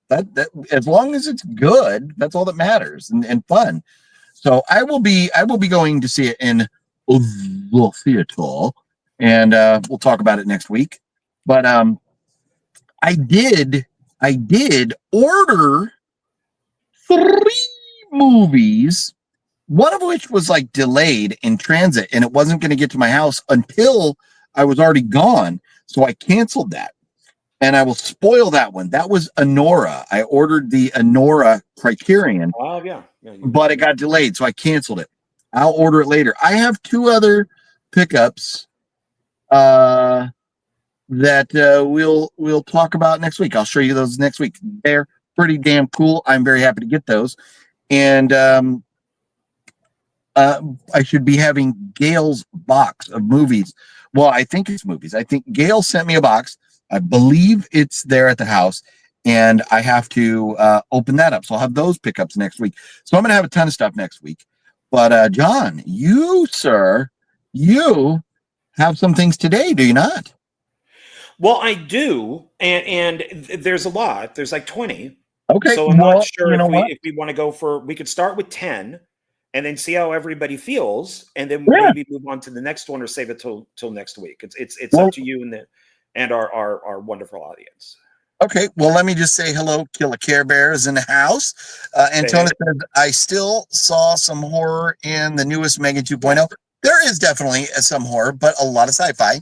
that as long as it's good, that's all that matters, and fun. So I will be going to see it in the theater, and we'll talk about it next week. But I did order 3 movies, one of which was like delayed in transit, and it wasn't going to get to my house until I was already gone. So I canceled that, and I will spoil that one. That was Anora. I ordered the Anora Criterion. Oh yeah. But it got delayed, so I canceled it. I'll order it later. I have 2 other pickups that we'll talk about next week. I'll show you those next week. They're pretty damn cool. I'm very happy to get those. And I should be having Gail's box of movies. Well, I think it's movies. I think Gail sent me a box. I believe it's there at the house, and I have to open that up. So I'll have those pickups next week. So I'm going to have a ton of stuff next week. But John, you, sir, you have some things today, do you not? Well, I do, and there's a lot. There's like 20. Okay. So I'm not sure if if we want to go for. We could start with 10, and then see how everybody feels, and then Yeah. maybe move on to the next one, or save it till next week. It's up to you and our wonderful audience. Okay, well, let me just say hello. Kill a Care Bear is in the house. Antonio says, I still saw some horror in the newest Megan 2.0. There is definitely some horror, but a lot of sci-fi.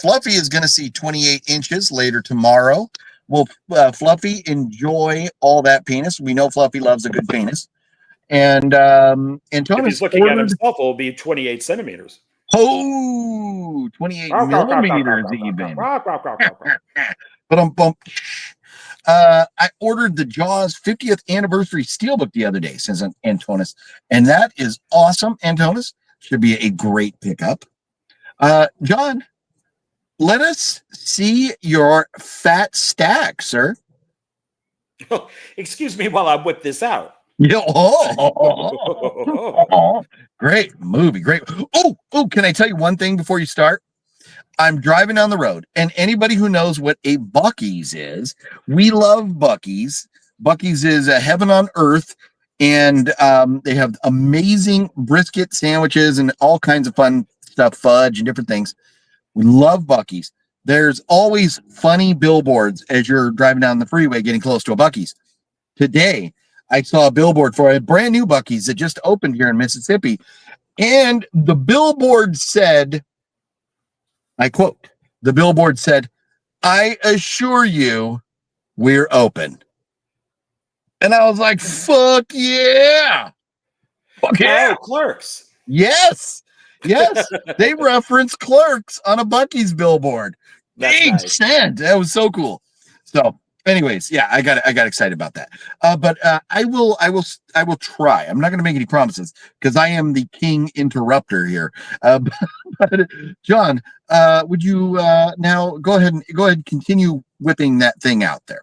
Fluffy is going to see 28 inches later tomorrow. Will Fluffy enjoy all that penis? We know Fluffy loves a good penis. And If Antonio he's looking at ordered, himself, it'll be 28 centimeters. 28 millimeters even. But I ordered the Jaws 50th anniversary steelbook the other day, says Antonis, and that is awesome. Antonis, should be a great pickup. John, let us see your fat stack, sir. Excuse me while I whip this out. Yeah, great movie, great. Oh, can I tell you one thing before you start? I'm driving down the road, and anybody who knows what a Buc-ee's is, we love Buc-ee's. Buc-ee's is a heaven on earth, and they have amazing brisket sandwiches and all kinds of fun stuff, fudge and different things. We love Buc-ee's. There's always funny billboards as you're driving down the freeway getting close to a Buc-ee's. Today, I saw a billboard for a brand new Buc-ee's that just opened here in Mississippi, and the billboard said, I quote, the billboard said, I assure you we're open. And I was like, fuck yeah. Fuck yeah. Oh, Clerks. Yes. They reference Clerks on a Buc-ee's billboard. Big nice. That was so cool. So anyways, yeah, I got excited about that. But I will try. I'm not going to make any promises because I am the king interrupter here. But John, would you now go ahead and continue whipping that thing out there?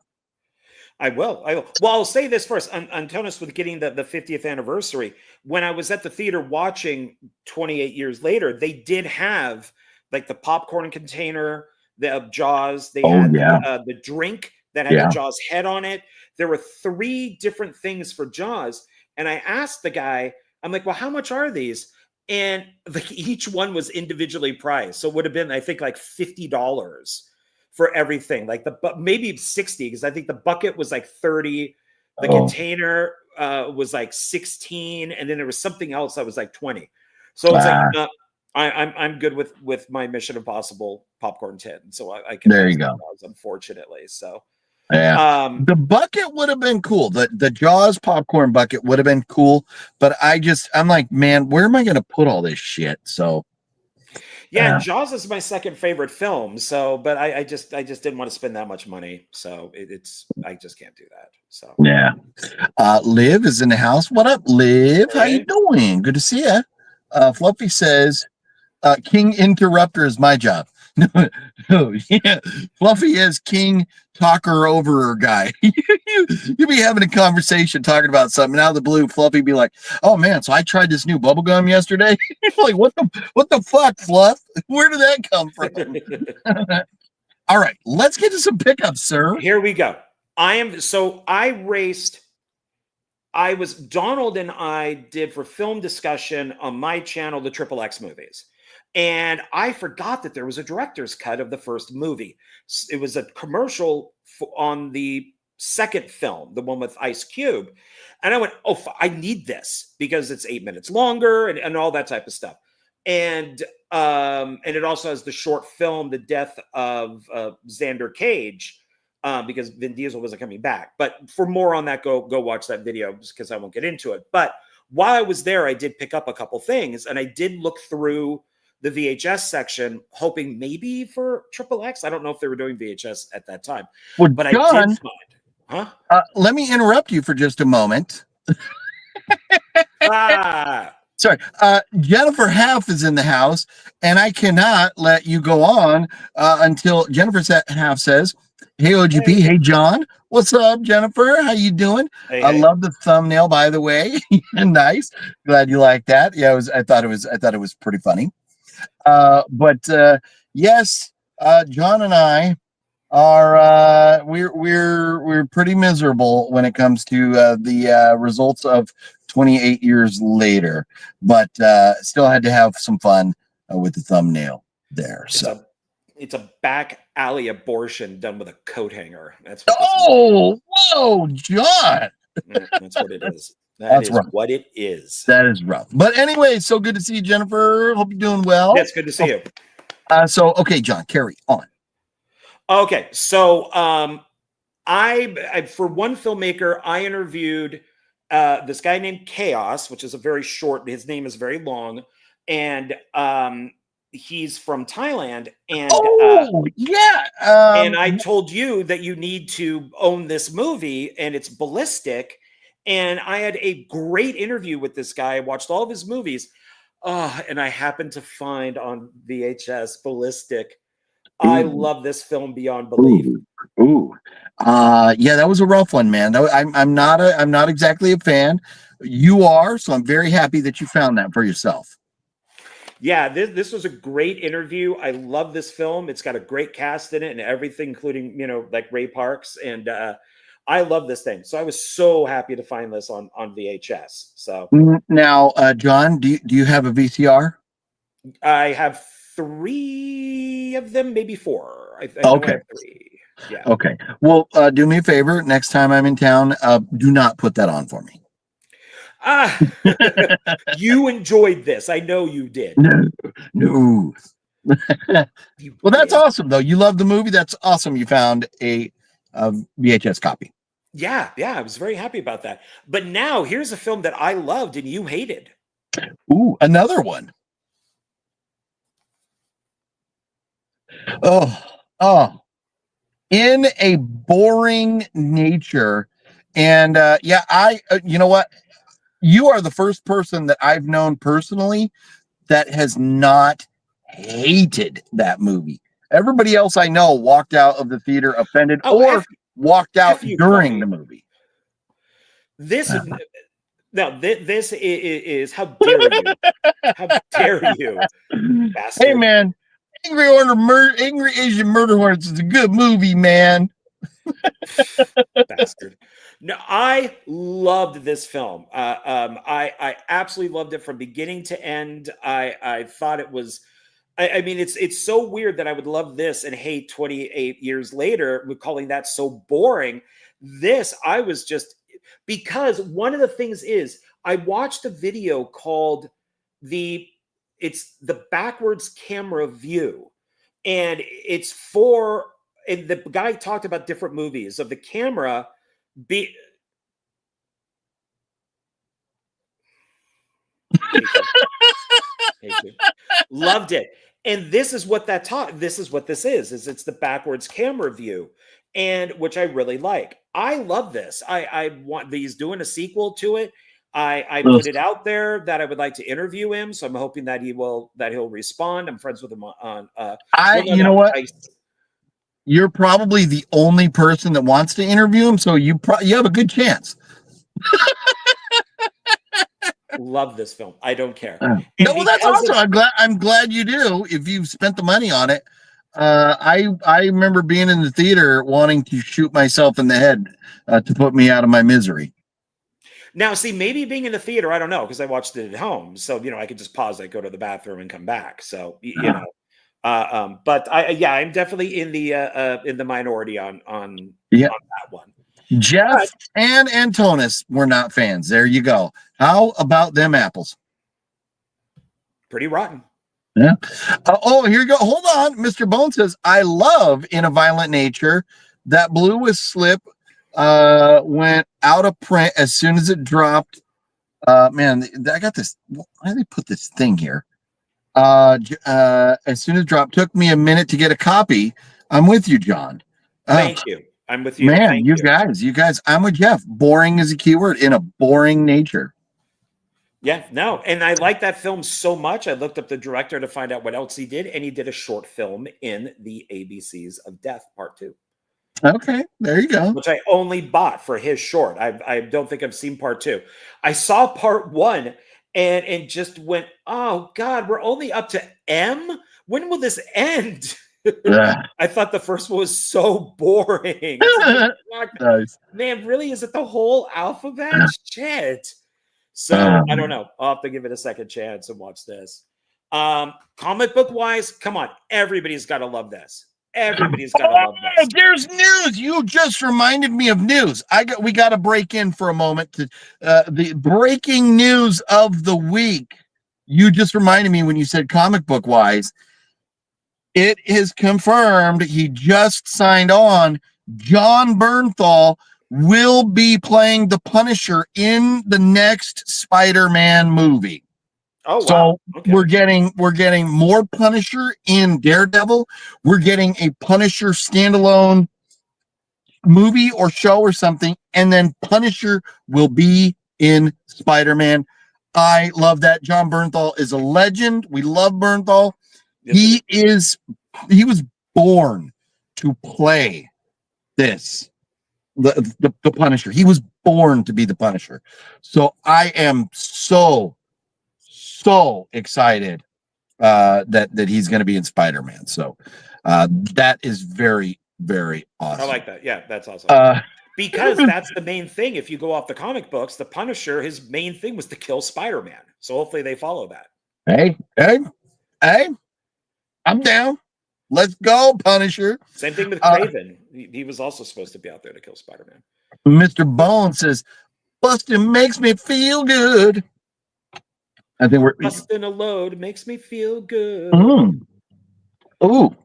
I will. Well, I'll say this first. Antonis, with getting the 50th anniversary, when I was at the theater watching 28 years later, they did have like the popcorn container, the Jaws. They had the drink that had a Jaws head on it. There were 3 different things for Jaws. And I asked the guy, I'm like, well, how much are these? And like each one was individually priced. So it would have been, I think, like $50 for everything. Like maybe 60, because I think the bucket was like 30. The container was like 16. And then there was something else that was like 20. So it's like, I'm good with my Mission Impossible popcorn tin. So I can. There you go. Unfortunately. So. Yeah, the bucket would have been cool. The Jaws popcorn bucket would have been cool, but I'm like, man, where am I going to put all this shit? So, yeah, Jaws is my second favorite film. So, but I just didn't want to spend that much money. So I just can't do that. So yeah, Liv is in the house. What up, Liv? Hey. How you doing? Good to see you. Fluffy says, King Interrupter is my job. No, yeah. Fluffy is King Talker over guy. you be having a conversation talking about something, and out of the blue, Fluffy be like, "Oh man, so I tried this new bubble gum yesterday." Like, what the fuck, Fluff? Where did that come from? All right, let's get to some pickups, sir. Here we go. Donald and I did for film discussion on my channel, the Triple X movies. And I forgot that there was a director's cut of the first movie. It was a commercial on the second film, the one with Ice Cube. And I went, oh, I need this because it's 8 minutes longer and all that type of stuff. And it also has the short film, The Death of Xander Cage, because Vin Diesel wasn't coming back. But for more on that, go watch that video because I won't get into it. But while I was there, I did pick up a couple things, and I did look through the VHS section, hoping maybe for Triple X. I don't know if they were doing VHS at that time. Well, but John, I did find. Let me interrupt you for just a moment. Sorry. Jennifer Half is in the house, and I cannot let you go on until Jennifer Half says, "Hey, OGP. Hey, John. What's up, Jennifer? How you doing? I love the thumbnail, by the way. Nice. Glad you like that. Yeah, I thought it was pretty funny. But yes, John and I are we're pretty miserable when it comes to the results of 28 years later, but still had to have some fun with the thumbnail there. It's a back alley abortion done with a coat hanger. That's what Oh, whoa, John. that's what it is. That's Is rough. what it is. That is rough. But anyway, so good to see you, Jennifer. Hope you're doing well. That's good to see you. So, okay, John, carry on. Okay, so I for one filmmaker, I interviewed this guy named Chaos, which is a very short. His name is very long, and he's from Thailand. And yeah. and I told you that you need to own this movie, and it's Ballistic. And I had a great interview with this guy. I watched all of his movies, and I happened to find on VHS Ballistic. I love this film beyond belief. Ooh. Yeah, that was a rough one, man. I'm not exactly a fan. You are, so I'm very happy that you found that for yourself. Yeah, this was a great interview. I love this film. It's got a great cast in it and everything, including, like Ray Parks. And I love this thing. So I was so happy to find this on VHS. So now, John, do you have a VCR? I have 3 of them, maybe 4. I know I have 3. Yeah. Okay. Well, do me a favor. Next time I'm in town, do not put that on for me. You enjoyed this. I know you did. No. Well, that's awesome, though. You love the movie. That's awesome. You found a VHS copy. Yeah. I was very happy about that. But now here's a film that I loved and you hated. Ooh, another one. Oh. In a Boring Nature. And you know what? You are the first person that I've known personally that has not hated that movie. Everybody else I know walked out of the theater offended walked out during the movie. This is how dare you? How dare you? Bastard. Hey man, Angry Asian Murder Hornets is a good movie, man. Bastard. No, I loved this film. I absolutely loved it from beginning to end. I thought it was. I mean, it's so weird that I would love this and hate 28 years later, calling that so boring. This, I was just, because one of the things is, I watched a video called it's the backwards camera view. And and the guy talked about different movies of the camera Loved it. And this is what this is what this is it's the backwards camera view, and which I really like. I love this. I want he's doing a sequel to it. I put it out there that I would like to interview him, so I'm hoping that he'll respond. I'm friends with him on you know what? You're probably the only person that wants to interview him, so you have a good chance. Love this film. I don't care. No, well, that's awesome. I'm glad you do. If you've spent the money on it, I remember being in the theater wanting to shoot myself in the head to put me out of my misery. Now, see, maybe being in the theater, I don't know, because I watched it at home, so I could just pause it, go to the bathroom, and come back. So but I'm definitely in the minority on that one. Jeff and Antonis were not fans. There you go. How about them apples? Pretty rotten. Yeah. Here you go. Hold on. Mr. Bone says, I love In a Violent Nature. That Blue with Slip went out of print as soon as it dropped. Man, I got this. Why did they put this thing here? As soon as it dropped, took me a minute to get a copy. I'm with you, John. Thank you. I'm with you. Man, Thank you guys, I'm with Jeff. Boring is a keyword. In a Boring Nature. Yeah, no. And I like that film so much. I looked up the director to find out what else he did, and he did a short film in the ABCs of Death Part 2. Okay, there you go. Which I only bought for his short. I don't think I've seen Part 2. I saw Part 1 and just went, oh God, we're only up to M? When will this end? I thought the first one was so boring. Nice. Man, really? Is it the whole alphabet? Shit. So I don't know. I'll have to give it a second chance and watch this. Comic book wise, come on. Everybody's got to love this. Everybody's gotta love Oh, that. there's news. You just reminded me of news. We got to break in for a moment to the breaking news of the week. You just reminded me when you said comic book wise. It is confirmed. He just signed on. John Bernthal will be playing the Punisher in the next Spider-Man movie. Oh, So wow. Okay. we're getting more Punisher in Daredevil. We're getting a Punisher standalone movie or show or something, and then Punisher will be in Spider-Man. I love that. John Bernthal is a legend. We love Bernthal. Yes, He was born to play this. The Punisher. He was born to be the Punisher. So I am so excited that he's going to be in Spider-Man. So that is very, very awesome. I like that. Yeah, that's awesome. Because Mm-hmm. that's the main thing. If you go off the comic books, the Punisher, his main thing was to kill Spider-Man. So hopefully they follow that. Hey, I'm down. Let's go, Punisher. Same thing with Craven. He was also supposed to be out there to kill Spider-Man. Mr. Bone says, busting makes me feel good. I think we're Busting a load makes me feel good. Ooh.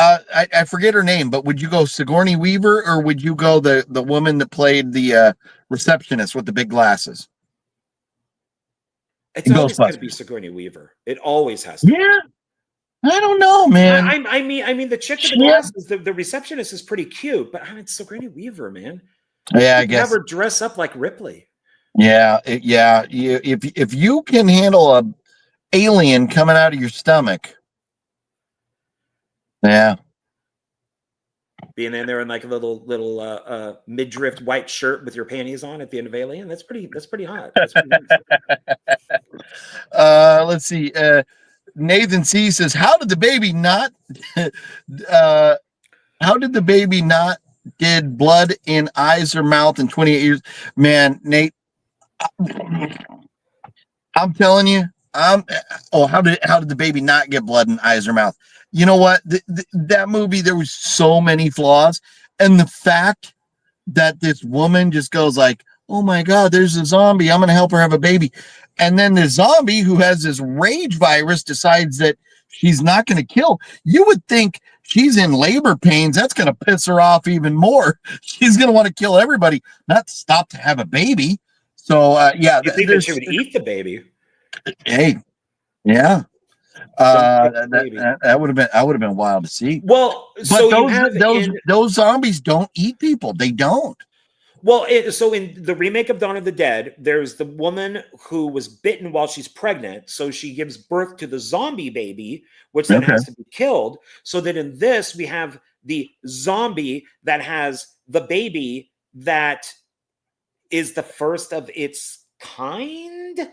I forget her name, but would you go Sigourney Weaver or would you go the woman that played the receptionist with the big glasses? It's always got to Ghostbusters. be Sigourney Weaver. It always has to. Be. Yeah. I don't know, man. I mean, the chick with the Yeah. glasses, the receptionist is pretty cute, but I mean, it's Sigourney Weaver, man. Yeah, I You can guess. have her dress up like Ripley. Yeah. If you can handle a alien coming out of your stomach. Yeah. Being in there in like a little midriff white shirt with your panties on at the end of Alien, that's pretty hot. That's pretty nice. Let's see. Nathan C says, how did the baby not get blood in eyes or mouth in 28 years? Man, Nate, I'm telling you, how did the baby not get blood in eyes or mouth? You know what? That movie, there was so many flaws, and the fact that this woman just goes like, oh my God, there's a zombie. I'm going to help her have a baby. And then the zombie who has this rage virus decides that she's not going to kill. You would think she's in labor pains. That's going to piss her off even more. She's going to want to kill everybody, not stop to have a baby. So, yeah. You think that she would eat the baby? Hey, yeah. That would have been wild to see. Well, But so those zombies don't eat people. They don't. Well, so in the remake of Dawn of the Dead, there's the woman who was bitten while she's pregnant. So she gives birth to the zombie baby, which then has to be killed. So that in this, we have the zombie that has the baby that is the first of its kind.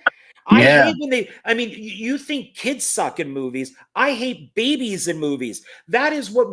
I hate when you think kids suck in movies. I hate babies in movies. That is what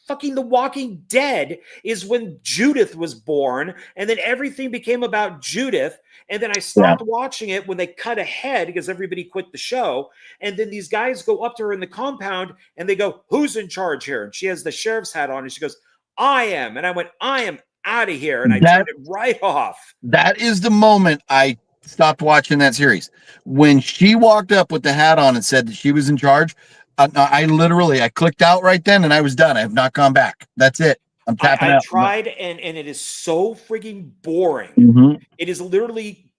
fucking The Walking Dead is, when Judith was born, and then everything became about Judith. And then I stopped watching it when they cut ahead because everybody quit the show. And then these guys go up to her in the compound and they go, who's in charge here? And she has the sheriff's hat on and she goes, I am. And I went, I am out of here. And I turned it right off. That is the moment I stopped watching that series. When she walked up with the hat on and said that she was in charge, I clicked out right then and I was done. I have not gone back. That's it. I'm tapping out. I tried and it is so freaking boring. Mm-hmm. It is literally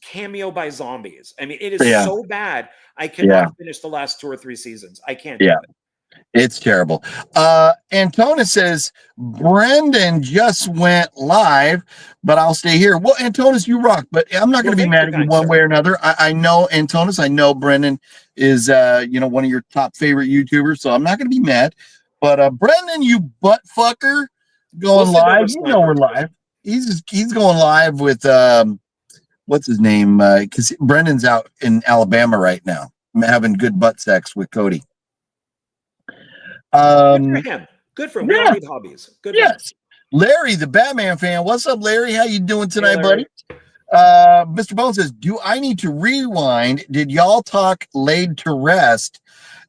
cameo by zombies. I mean, it is so bad. I cannot finish the last 2 or 3 seasons. I can't do it. It's terrible. Antona says, Brendan just went live, but I'll stay here. Well, Antonis, you rock, but I'm not going to be mad at you one way or another. I know Antonis. I know Brendan is, one of your top favorite YouTubers, so I'm not going to be mad. But Brendan, you butt fucker, going live. You know we're live. He's going live with what's his name? Because Brendan's out in Alabama right now, having good butt sex with Cody. Good for him. Good for him. We all need hobbies. Good. Yes. Larry, the Batman fan. What's up, Larry? How you doing tonight, buddy? Mr. Bone says, do I need to rewind? Did y'all talk laid to rest?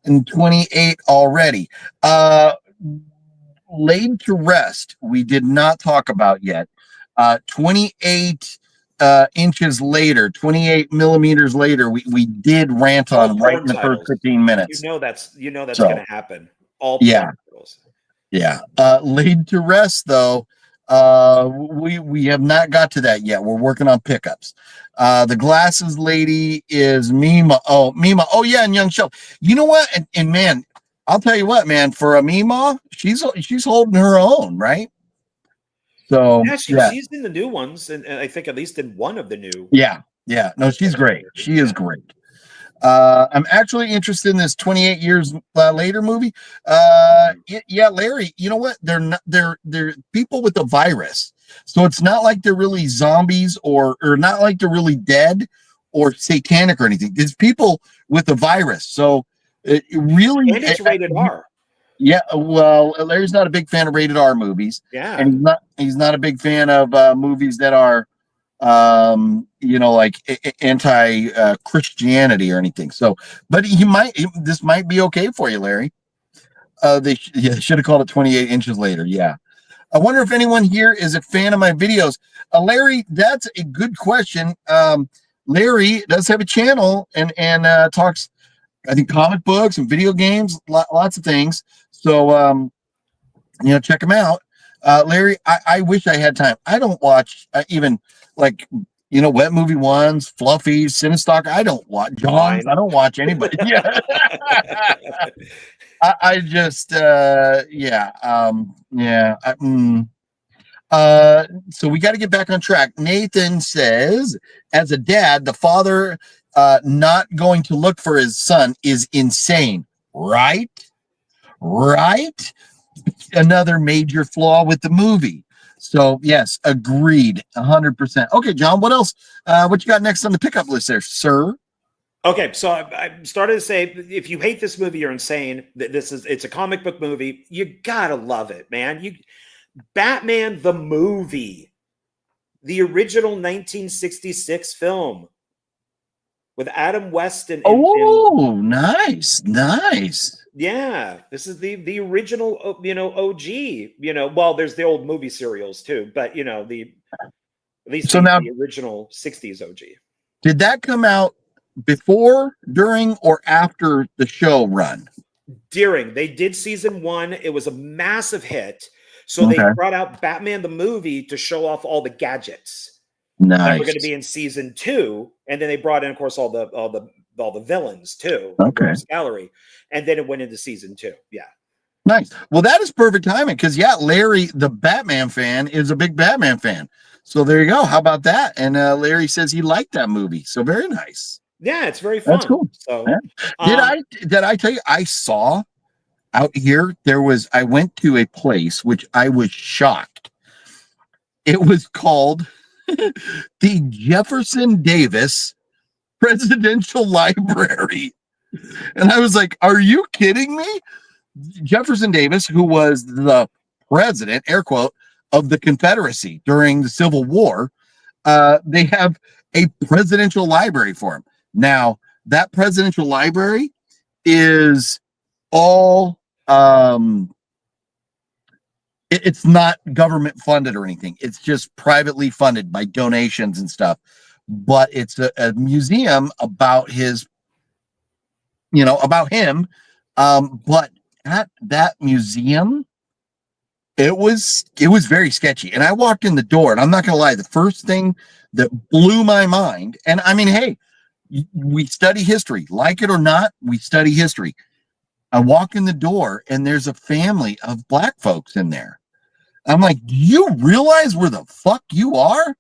and 28 already. Laid to Rest, we did not talk about yet. 28 inches later, 28 millimeters later, we did rant on All right porn in the titles. first 15 minutes. You know that's So, going to happen. All yeah. porn titles. Yeah. Laid to Rest, though, we have not got to that yet. We're working on pickups. The Glasses Lady is Mima. Oh, Mima. Oh, yeah, and Young Shell. You know what? And man, I'll tell you what, man, for a Mima, she's holding her own, right? So Yeah, yeah. she's in the new ones, and I think at least in one of the new. Yeah. No, she's great. She is great. I'm actually interested in this 28 years later movie. Yeah, Larry, you know what? They're people with a virus. So it's not like they're really zombies or not like they're really dead or satanic or anything. It's people with a virus. So it really, And it's rated R. Yeah, well, Larry's not a big fan of rated R movies. Yeah. And he's not a big fan of movies that are like anti Christianity or anything. So, but this might be okay for you, Larry. They should have called it 28 inches later. Yeah. I wonder if anyone here is a fan of my videos. Larry, that's a good question. Larry does have a channel and talks, I think, comic books and video games, lots of things. So, check him out. Larry, I wish I had time. I don't watch even like, Wet Movie Ones, Fluffy, Cinestock. I don't watch John's. I don't watch anybody. Yeah. I just, yeah. So we got to get back on track. Nathan says, as a dad, the father not going to look for his son is insane. Right? Another major flaw with the movie. So yes, agreed, 100%. Okay, John, what else? What you got next on the pickup list there, sir? Okay, so I started to say, if you hate this movie, you're insane. It's a comic book movie. You gotta love it, man. Batman the movie, the original 1966 film with Adam West and nice. Yeah, this is the original, OG. Well, there's the old movie serials too, but the original 60s OG. Did that come out before, during, or after the show run? During. They did season 1. It was a massive hit. So they brought out Batman the movie to show off all the gadgets. Nice. That were going to be in season 2, and then they brought in, of course, all the villains too. Okay. Gallery, and then it went into season 2. Yeah. Nice. Well, that is perfect timing because Larry, the Batman fan, is a big Batman fan. So there you go. How about that? And Larry says he liked that movie. So very nice. Yeah, it's very fun. That's cool. So yeah. Did I tell you I saw out here? I went to a place which I was shocked. It was called the Jefferson Davis Presidential Library. And I was like, are you kidding me? Jefferson Davis, who was the president, air quote, of the Confederacy during the Civil War, they have a presidential library for him. Now, that presidential library is all it's not government funded or anything. It's just privately funded by donations and stuff. But it's a museum about his, about him. But at that museum, it was very sketchy. And I walked in the door, and I'm not gonna lie, the first thing that blew my mind, and I mean, hey, we study history, like it or not, we study history. I walk in the door, and there's a family of Black folks in there. I'm like, do you realize where the fuck you are?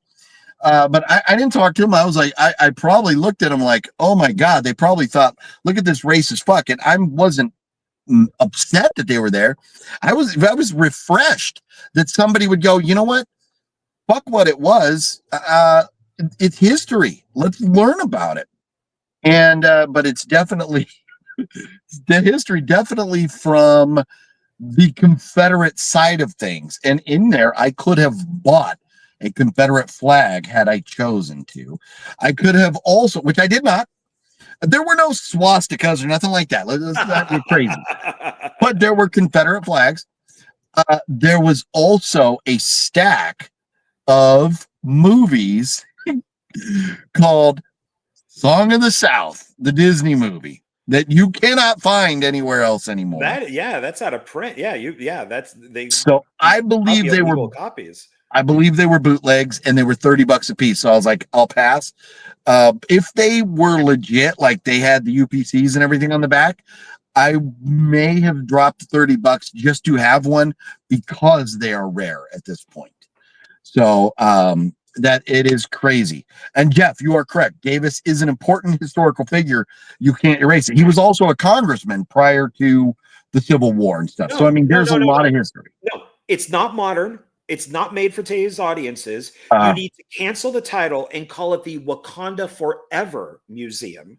But I didn't talk to him. I was like, I probably looked at him like, oh my God, they probably thought, look at this racist fuck. And I wasn't upset that they were there. I was refreshed that somebody would go, you know what? Fuck what it was. It's history. Let's learn about it. And, but it's definitely the history, definitely from the Confederate side of things. And in there, I could have bought a Confederate flag had I chosen to. I could have also, which I did not, There were no swastikas or nothing like that. Let's not get crazy. But there were Confederate flags. There was also a stack of movies called Song of the South, the Disney movie that you cannot find anywhere else anymore. That's out of print. That's they. So I believe they were illegal copies. I believe they were bootlegs and they were $30 a piece. So I was like, I'll pass. If they were legit, like they had the UPCs and everything on the back, I may have dropped $30 just to have one because they are rare at this point. So that it is crazy. And Jeff, you are correct. Davis is an important historical figure. You can't erase it. He was also a congressman prior to the Civil War and stuff. So I mean, there's a lot of history. No, it's not modern. It's not made for today's audiences. You need to cancel the title and call it the Wakanda Forever Museum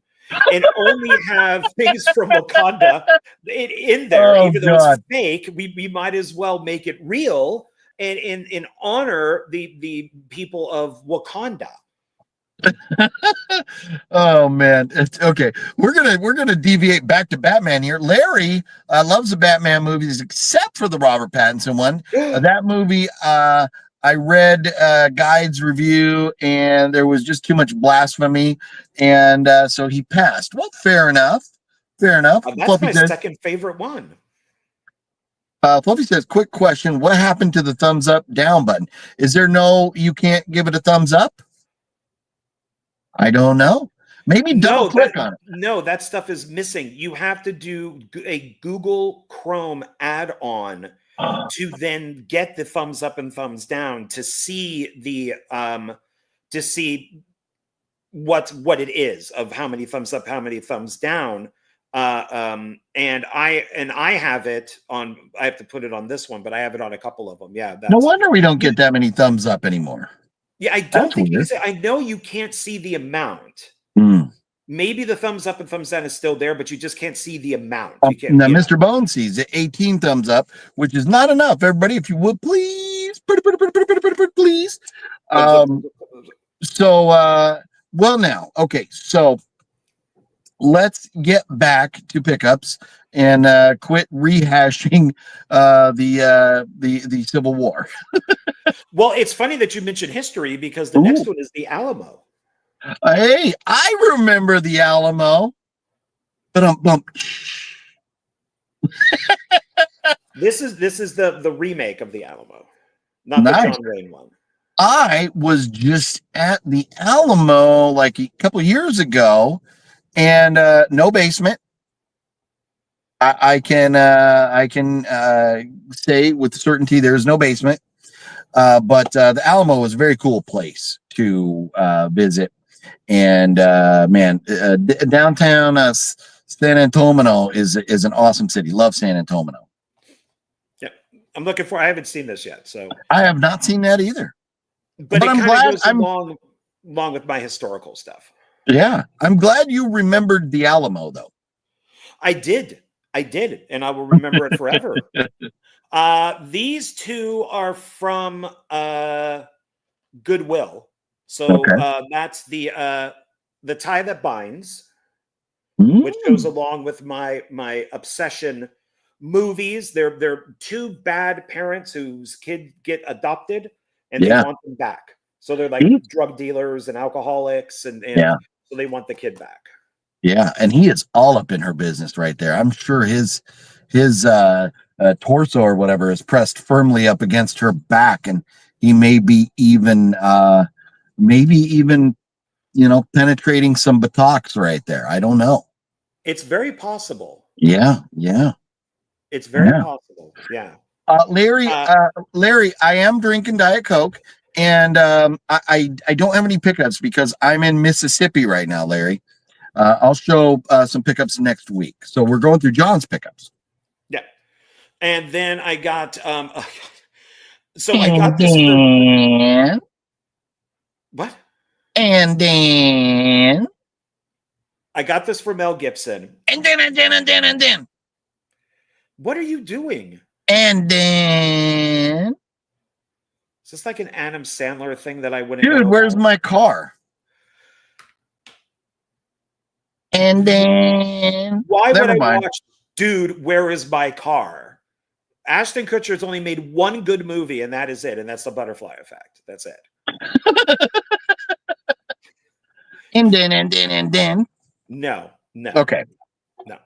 and only have things from Wakanda in there. Even though it's fake, we might as well make it real and honor the people of Wakanda. Oh man, it's okay. We're gonna deviate back to Batman here. Larry loves the Batman movies except for the Robert Pattinson one. That movie, I read Guide's review, and there was just too much blasphemy, and so he passed. Well, fair enough. Fair enough. That's Fluffy my says, second favorite one. Fluffy says, quick question: what happened to the thumbs up down button? Is there no? You can't give it a thumbs up? I don't know. Maybe double click on it. No, that stuff is missing. You have to do a Google Chrome add-on to then get the thumbs up and thumbs down to see the what it is of how many thumbs up, how many thumbs down. And I have it on. I have to put it on this one, but I have it on a couple of them. Yeah. No wonder we don't get that many thumbs up anymore. Yeah, I don't think you can say, I know you can't see the amount. Maybe the thumbs up and thumbs down is still there, but you just can't see the amount. You can't, now, Mr. Bone sees it 18 thumbs up, which is not enough. Everybody, if you would please, please. Well, now, okay, so let's get back to pickups and quit rehashing the Civil War. Well, it's funny that you mentioned history because the next one is the Alamo. Hey, I remember the Alamo. But This is the remake of the Alamo, not the John Wayne one. I was just at the Alamo like a couple years ago, and no basement. I can say with certainty there is no basement. But the Alamo was a very cool place to visit, and downtown San Antonio is an awesome city. Love San Antonio. Yeah, I'm looking for. I haven't seen this yet, so I have not seen that either. But it kind of goes along with my historical stuff. Yeah, I'm glad you remembered the Alamo, though. I did, and I will remember it forever. These two are from Goodwill. So that's the tie that binds, which goes along with my obsession movies. They're two bad parents whose kids get adopted and they want them back. So they're like drug dealers and alcoholics and so they want the kid back. Yeah, and he is all up in her business right there. I'm sure his torso or whatever is pressed firmly up against her back, and he may be even penetrating some buttocks right there. I don't know. It's very possible. Yeah. It's very possible. Yeah. Larry, I am drinking Diet Coke, and I don't have any pickups because I'm in Mississippi right now, Larry. I'll show some pickups next week. So we're going through John's pickups. Yeah. And then I got this what? And then I got this for Mel Gibson. And then. What are you doing? And then Is this like an Adam Sandler thing that I wouldn't Dude, where's my car? And then Why would never I mind. watch Dude, Where Is My Car? Ashton Kutcher has only made one good movie, and that is it. And that's The Butterfly Effect. That's it. And then. No. Okay. No.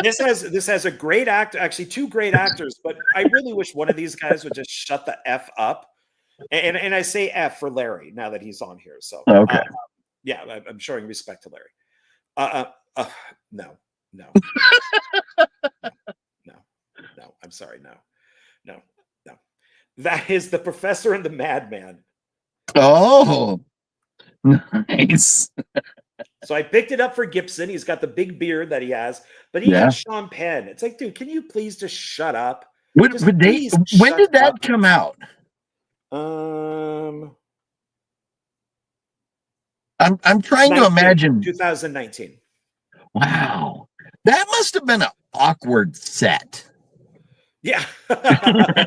This has a great actor, actually two great actors, but I really wish one of these guys would just shut the F up. And I say F for Larry now that he's on here. So Okay. yeah, I'm showing respect to Larry. No. No. I'm sorry. No. That is The Professor and the Madman. Oh, nice. So I picked it up for Gibson. He's got the big beard that he has, but he Yeah. has Sean Penn. It's like, dude, can you please just shut up? When Just please when shut did that up. come out? I'm trying to imagine. 2019. Wow, that must have been an awkward set. Yeah. I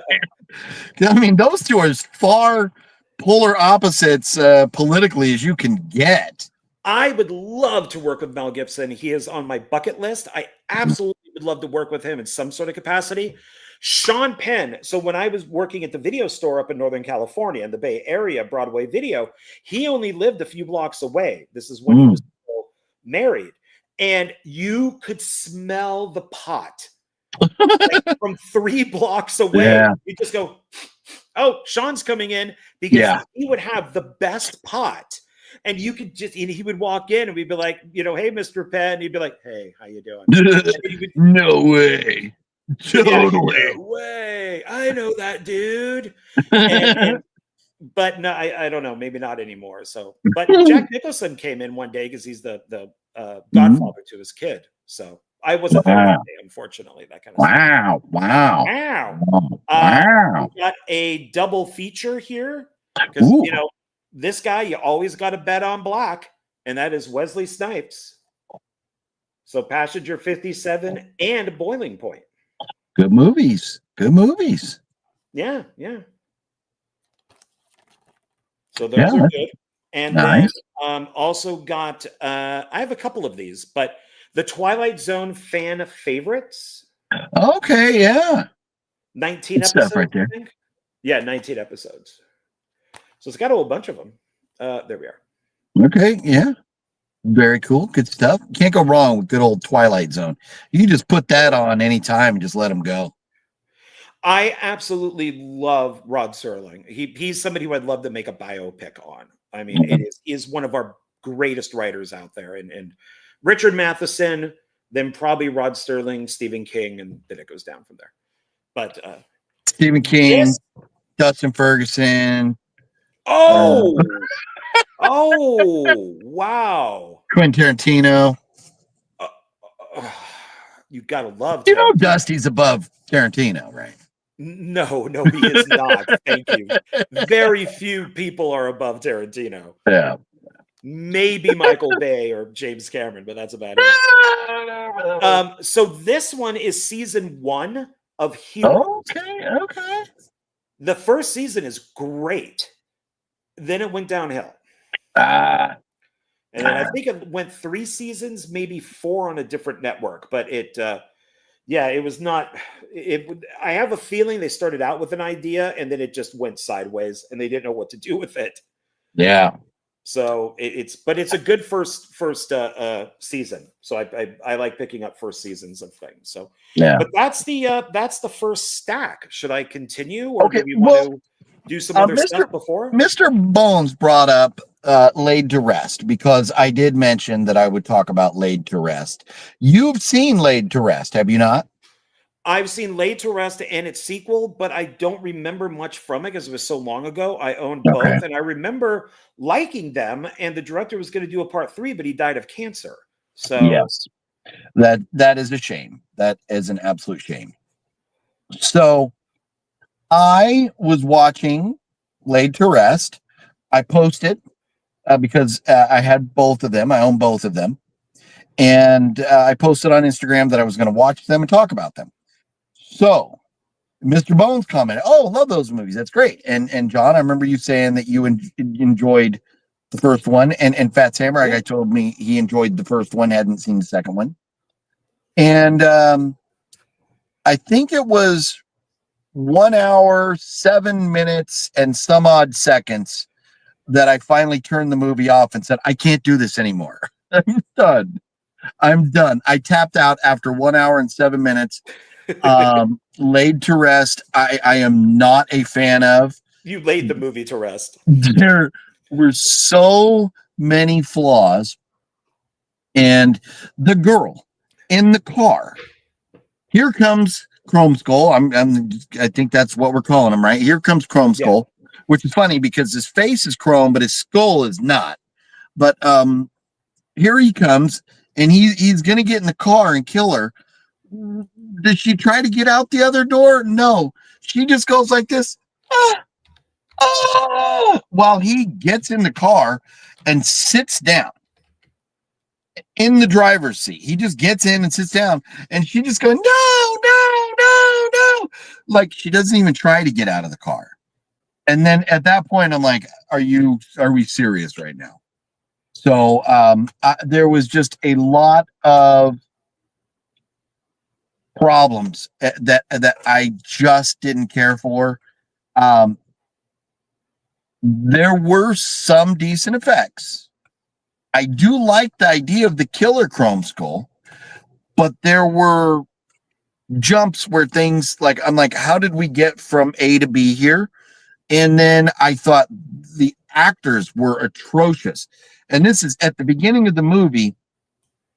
mean, those two are as far polar opposites politically as you can get. I would love to work with Mel Gibson. He is on my bucket list. I absolutely would love to work with him in some sort of capacity. Sean Penn. So when I was working at the video store up in Northern California in the Bay Area, Broadway Video, he only lived a few blocks away. This is when he was still married. And you could smell the pot like from 3 blocks away. Yeah. You just go, oh, Sean's coming in, because Yeah. he would have the best pot. And you could just, he would walk in and we'd be like, hey, Mr. Penn. He'd be like, hey, how you doing? No way. Totally. No way. I know that dude. But no, I don't know. Maybe not anymore. So, but Jack Nicholson came in one day because he's the godfather to his kid. So I wasn't there that day, unfortunately. That kind of stuff. Wow. We got a double feature here because this guy you always got to bet on black, and that is Wesley Snipes. So Passenger 57 and Boiling Point. Good movies. Yeah. So those are good. And nice. then also got I have a couple of these, but the Twilight Zone fan favorites. Okay, yeah. 19 Good episodes, stuff right there. I think. Yeah, 19 episodes. So it's got a whole bunch of them. There we are. Okay, yeah. Very cool. Good stuff. Can't go wrong with good old Twilight Zone. You can just put that on anytime and just let them go. I absolutely love Rod Serling. He's somebody who I'd love to make a biopic on. I mean, it is one of our greatest writers out there. And Richard Matheson, then probably Rod Serling, Stephen King, and then it goes down from there. But Stephen King, Dustin Ferguson. Oh, wow. Quentin Tarantino. You gotta love Tarantino. Dusty's above Tarantino, right? No, he is not. Thank you. Very few people are above Tarantino. Yeah. Maybe Michael Bay or James Cameron, but that's about it. So this one is season 1 of Heroes. Okay. The first season is great. Then it went downhill. And then I think it went 3 seasons, maybe 4 on a different network. But it was not. I have a feeling they started out with an idea and then it just went sideways, and they didn't know what to do with it. Yeah. So it's a good first season. So I like picking up first seasons of things. So yeah. But that's the first stack. Should I continue, or do we want to do some other stuff before? Mr. Bones brought up Laid to Rest, because I did mention that I would talk about Laid to Rest. You've seen Laid to Rest, have you not? I've seen Laid to Rest and its sequel, but I don't remember much from it because it was so long ago. I owned both, and I remember liking them, and the director was going to do a part 3, but he died of cancer. So yes, that is a shame. That is an absolute shame. So I was watching Laid to Rest. I posted because I had both of them. I own both of them. And I posted on Instagram that I was going to watch them and talk about them. So Mr. Bones commented, "Oh, love those movies. That's great." And John, I remember you saying that you enjoyed the first one, and Fat Samurai guy told me he enjoyed the first one, hadn't seen the second one. And I think it was 1 hour, 7 minutes, and some odd seconds that I finally turned the movie off and said, I can't do this anymore. I'm done. I'm done. I tapped out after 1 hour and 7 minutes, laid to rest. I am not a fan of. You laid the movie to rest. There were so many flaws. And the girl in the car, here comes Chrome Skull. I think that's what we're calling him, right? Here comes Chrome Skull, which is funny because his face is chrome, but his skull is not. But here he comes, and he's gonna get in the car and kill her. Does she try to get out the other door? No, she just goes like this, while he gets in the car and sits down in the driver's seat. He just gets in and sits down, and she just goes, no, no, no, no. Like she doesn't even try to get out of the car. And then at that point, I'm like, are we serious right now? So there was just a lot of problems that I just didn't care for. There were some decent effects. I do like the idea of the killer Chrome Skull, but there were jumps where things like, I'm like, how did we get from A to B here? And then I thought the actors were atrocious. And this is at the beginning of the movie.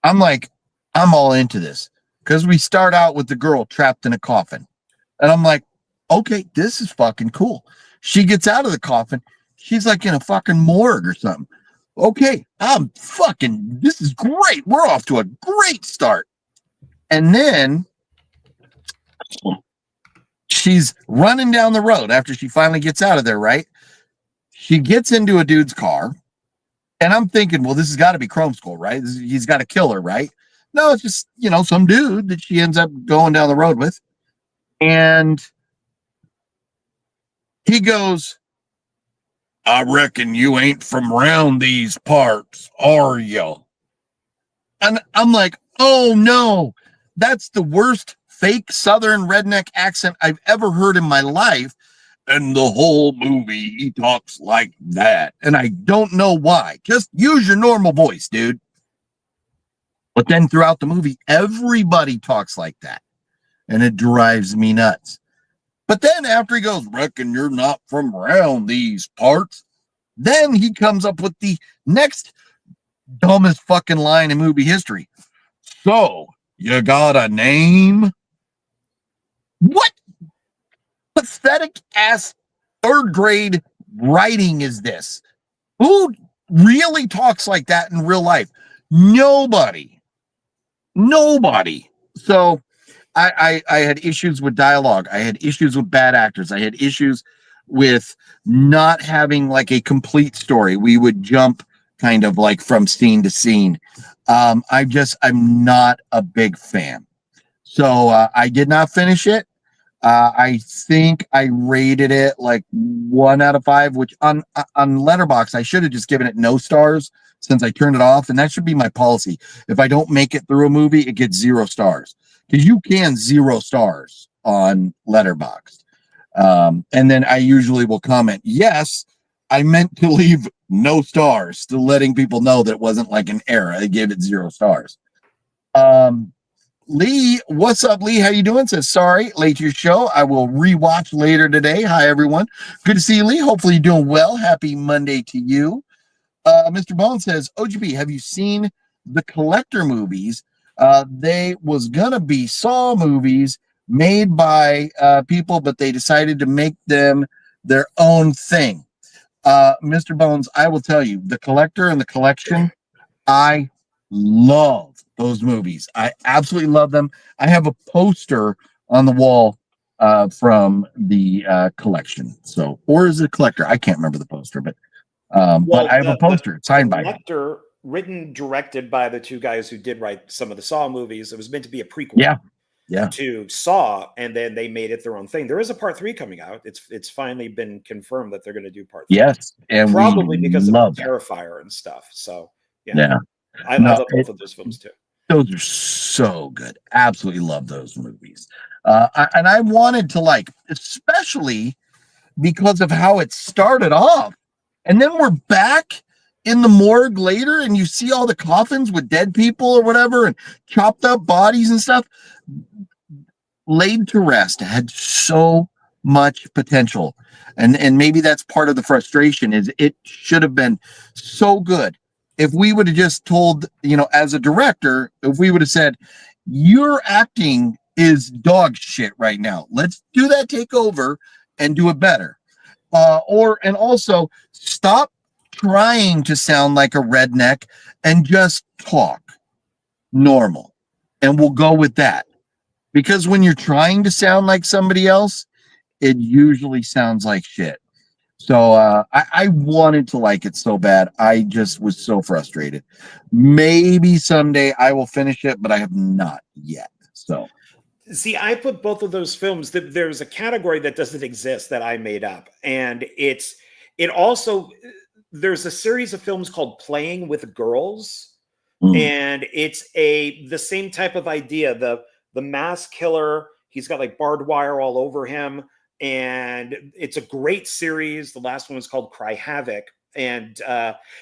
I'm like, I'm all into this because we start out with the girl trapped in a coffin. And I'm like, okay, this is fucking cool. She gets out of the coffin. She's like in a fucking morgue or something. Okay, this is great. We're off to a great start. And then she's running down the road after she finally gets out of there, right? She gets into a dude's car. And I'm thinking, well, this has got to be Chrome Skull, right? He's got to kill her, right? No, it's just, some dude that she ends up going down the road with. And he goes, I reckon you ain't from round these parts, are you? And I'm like, oh no, that's the worst fake Southern redneck accent I've ever heard in my life. And the whole movie, he talks like that. And I don't know why. Just use your normal voice, dude. But then throughout the movie, everybody talks like that. And it drives me nuts. But then after he goes, reckon you're not from around these parts, then he comes up with the next dumbest fucking line in movie history. So, you got a name? What pathetic ass third grade writing is this? Who really talks like that in real life? Nobody. So I had issues with dialogue. I had issues with bad actors. I had issues with not having like a complete story. We would jump kind of like from scene to scene. I'm not a big fan. So I did not finish it. I think I rated it like 1 out of 5, which on Letterboxd, I should have just given it no stars since I turned it off. And that should be my policy. If I don't make it through a movie, it gets 0 stars because you can 0 stars on Letterboxd. And then I usually will comment, yes, I meant to leave no stars, still letting people know that it wasn't like an error. I gave it 0 stars. Lee, what's up, Lee? How you doing? Says, sorry, late to your show. I will rewatch later today. Hi, everyone. Good to see you, Lee. Hopefully you're doing well. Happy Monday to you. Mr. Bone says, OGB, have you seen the Collector movies? They was going to be Saw movies made by people, but they decided to make them their own thing. Mr. Bones, I will tell you, the Collector and the Collection, I love those movies. I absolutely love them. I have a poster on the wall from the Collection. So, or is it Collector? I can't remember the poster, but I have a poster signed by Collector, written, directed by the two guys who did write some of the Saw movies. It was meant to be a prequel. Yeah. Yeah. to Saw, and then they made it their own thing. There is a part 3 coming out. It's finally been confirmed that they're going to do part 3. Yes. And Probably we because of love that. Terrifier and stuff. So yeah, Yeah. I No, love both of those films too. those are so good. Absolutely love those movies. And I wanted to like, especially because of how it started off. And then we're back in the morgue later, and you see all the coffins with dead people or whatever, and chopped up bodies and stuff. Laid to Rest had so much potential. And maybe that's part of the frustration is it should have been so good. If we would have just told, as a director, if we would have said, your acting is dog shit right now. Let's do that takeover and do it better. And also stop trying to sound like a redneck and just talk normal. And we'll go with that. Because when you're trying to sound like somebody else, it usually sounds like shit. So I wanted to like it so bad. I just was so frustrated. Maybe someday I will finish it, but I have not yet. So see, I put both of those films. There's a category that doesn't exist that I made up, and it also there's a series of films called Playing with Girls, and it's the same type of idea. The mass killer, he's got like barbed wire all over him. And it's a great series. The last one was called Cry Havoc. And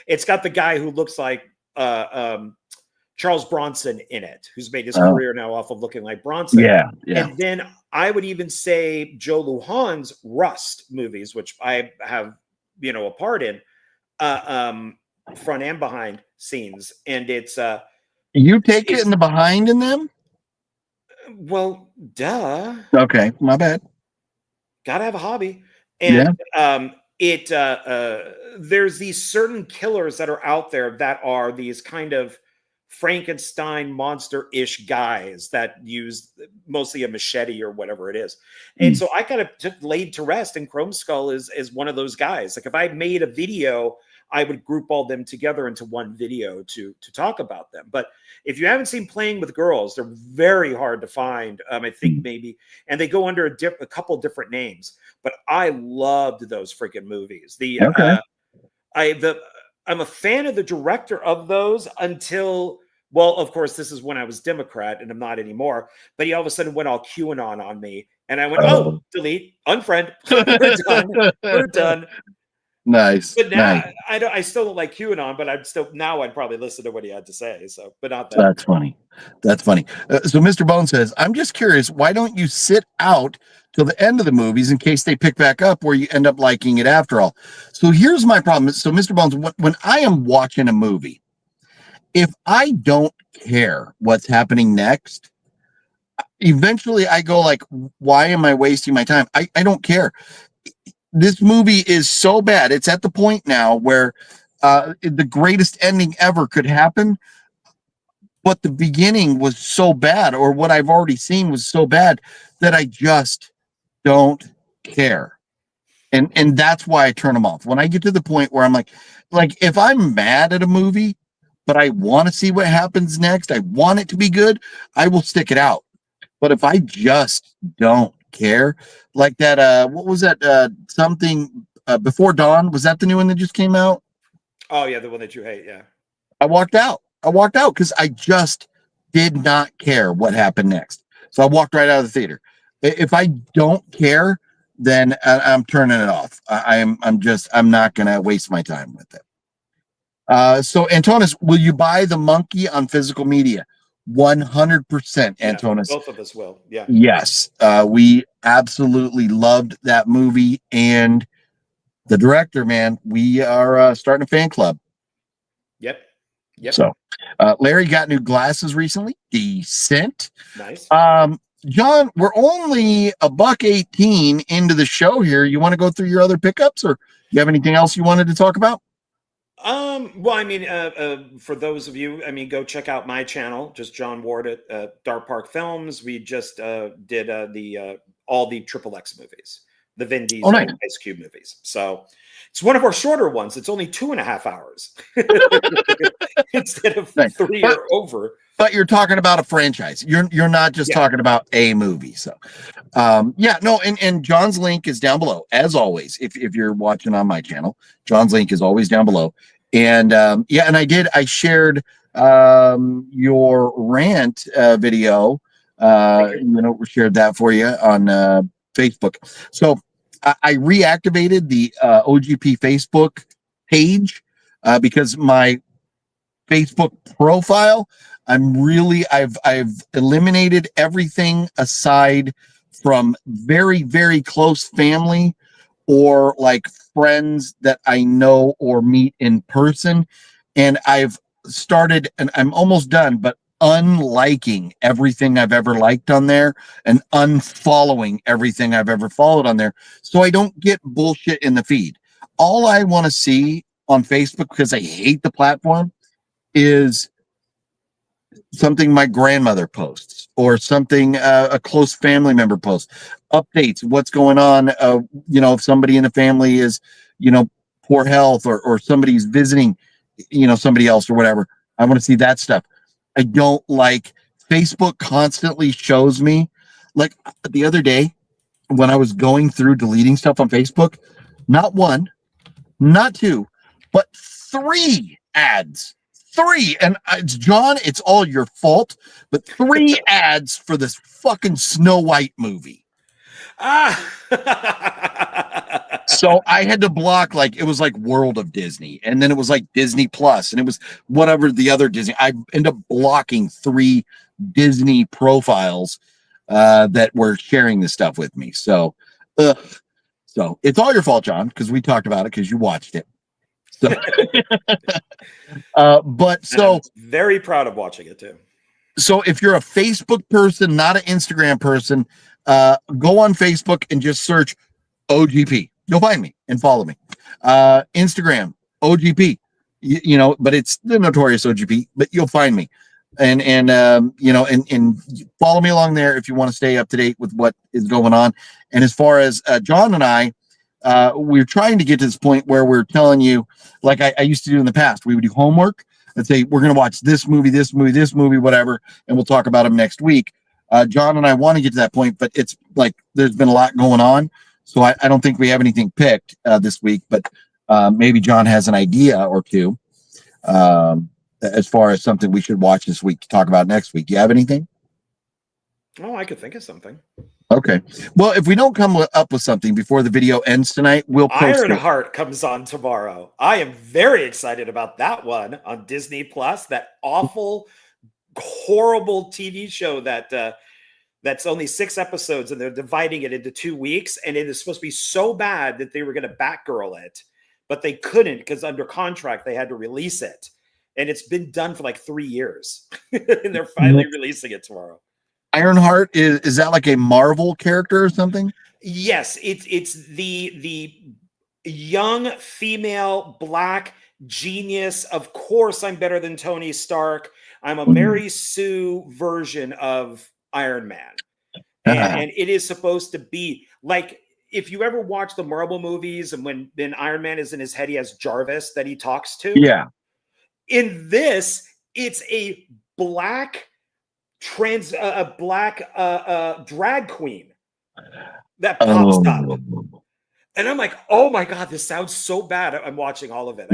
it's got the guy who looks like Charles Bronson in it, who's made his career now off of looking like Bronson. Yeah. And then I would even say Joe Lujan's Rust movies, which I have, a part in, front and behind scenes. And it's... you take it in the behind in them? Well, duh. Okay, my bad. Gotta have a hobby. And there's these certain killers that are out there that are these kind of Frankenstein monster-ish guys that use mostly a machete or whatever it is. And so I kind of took Laid to Rest, and Chrome Skull is one of those guys. Like if I made a video, I would group all them together into one video to talk about them. But if you haven't seen Playing with Girls, they're very hard to find. I think maybe, and they go under a couple different names. But I loved those freaking movies. I'm a fan of the director of those until, well, of course, this is when I was Democrat, and I'm not anymore. But he all of a sudden went all QAnon on me, and I went, delete, unfriend, we're done, we're done. Nice. But now nice. I still don't like QAnon, but I'd probably listen to what he had to say. So, but not that. That's funny. That's funny. So Mr. Bone says, I'm just curious, why don't you sit out till the end of the movies in case they pick back up where you end up liking it after all? So here's my problem. So Mr. Bones, when I am watching a movie, if I don't care what's happening next, eventually I go like, why am I wasting my time? I don't care. This movie is so bad. It's at the point now where the greatest ending ever could happen, but the beginning was so bad, or what I've already seen was so bad that I just don't care. And that's why I turn them off. When I get to the point where I'm like if I'm mad at a movie, but I want to see what happens next, I want it to be good, I will stick it out. But if I just don't care, like that what was that something Before Dawn, was that the new one that just came out? Oh yeah, the one that you hate. Yeah, I walked out because I just did not care what happened next, so I walked right out of the theater. If I don't care, then I'm turning it off. I'm not gonna waste my time with it. So Antonis, will you buy The Monkey on physical media? 100%, Antonis. Both of us will. Yeah. Yes. We absolutely loved that movie, and the director, man, we are starting a fan club. Yep. So Larry got new glasses recently. Decent. Nice. John, we're only $1.18 into the show here. You want to go through your other pickups, or you have anything else you wanted to talk about? Well, I mean, for those of you, I mean, go check out my channel, just John Ward at Dark Park Films. We just did all the Triple X movies. the Vin Diesel nice. Ice Cube movies. So it's one of our shorter ones. It's only 2.5 hours instead of Nice. 3 But- or over. But you're talking about a franchise. You're not just Yeah. talking about a movie. So and John's link is down below, as always. If you're watching on my channel, John's link is always down below. And and I shared your rant video. We shared that for you on Facebook. So I reactivated the OGP Facebook page because my Facebook profile, I've eliminated everything aside from very, very close family or like friends that I know or meet in person. And I've started, and I'm almost done, but unliking everything I've ever liked on there and unfollowing everything I've ever followed on there. So I don't get bullshit in the feed. All I want to see on Facebook, because I hate the platform, is something my grandmother posts or something a close family member posts, updates, what's going on. If somebody in the family is, poor health or somebody's visiting, somebody else or whatever. I want to see that stuff. I don't like Facebook constantly shows me, like the other day when I was going through deleting stuff on Facebook, not one, not two, but 3 ads. 3, and it's John, it's all your fault, but 3 ads for this fucking Snow White movie. So I had to block, like, it was like World of Disney, and then it was like Disney Plus, and it was whatever the other Disney. I ended up blocking 3 Disney profiles that were sharing this stuff with me. So it's all your fault, John, because we talked about it because you watched it. So, I'm very proud of watching it too. So if you're a Facebook person, not an Instagram person, go on Facebook and just search OGP. You'll find me and follow me. Instagram, OGP, but it's the notorious OGP, but you'll find me. And follow me along there if you want to stay up to date with what is going on. And as far as John and I, we're trying to get to this point where we're telling you, like I used to do in the past, we would do homework and say, we're going to watch this movie, whatever, and we'll talk about them next week. John and I want to get to that point, but it's like there's been a lot going on. So I don't think we have anything picked this week, but maybe John has an idea or two as far as something we should watch this week to talk about next week. Do you have anything? Oh, I could think of something. Okay. Well, if we don't come up with something before the video ends tonight, we'll post it. Ironheart comes on tomorrow. I am very excited about that one on Disney Plus. That awful, horrible TV show that's only 6 episodes, and they're dividing it into 2 weeks. And it is supposed to be so bad that they were going to Batgirl it, but they couldn't because under contract they had to release it. And it's been done for like 3 years, and they're finally releasing it tomorrow. Ironheart is that like a Marvel character or something? Yes, it's the young female black genius. Of course, I'm better than Tony Stark. I'm a Mary Sue version of Iron Man, and it is supposed to be like, if you ever watch the Marvel movies, and when Iron Man is in his head, he has Jarvis that he talks to. Yeah. In this, it's a black drag queen that pops up, and I'm like, oh my god, this sounds so bad. I'm watching all of it.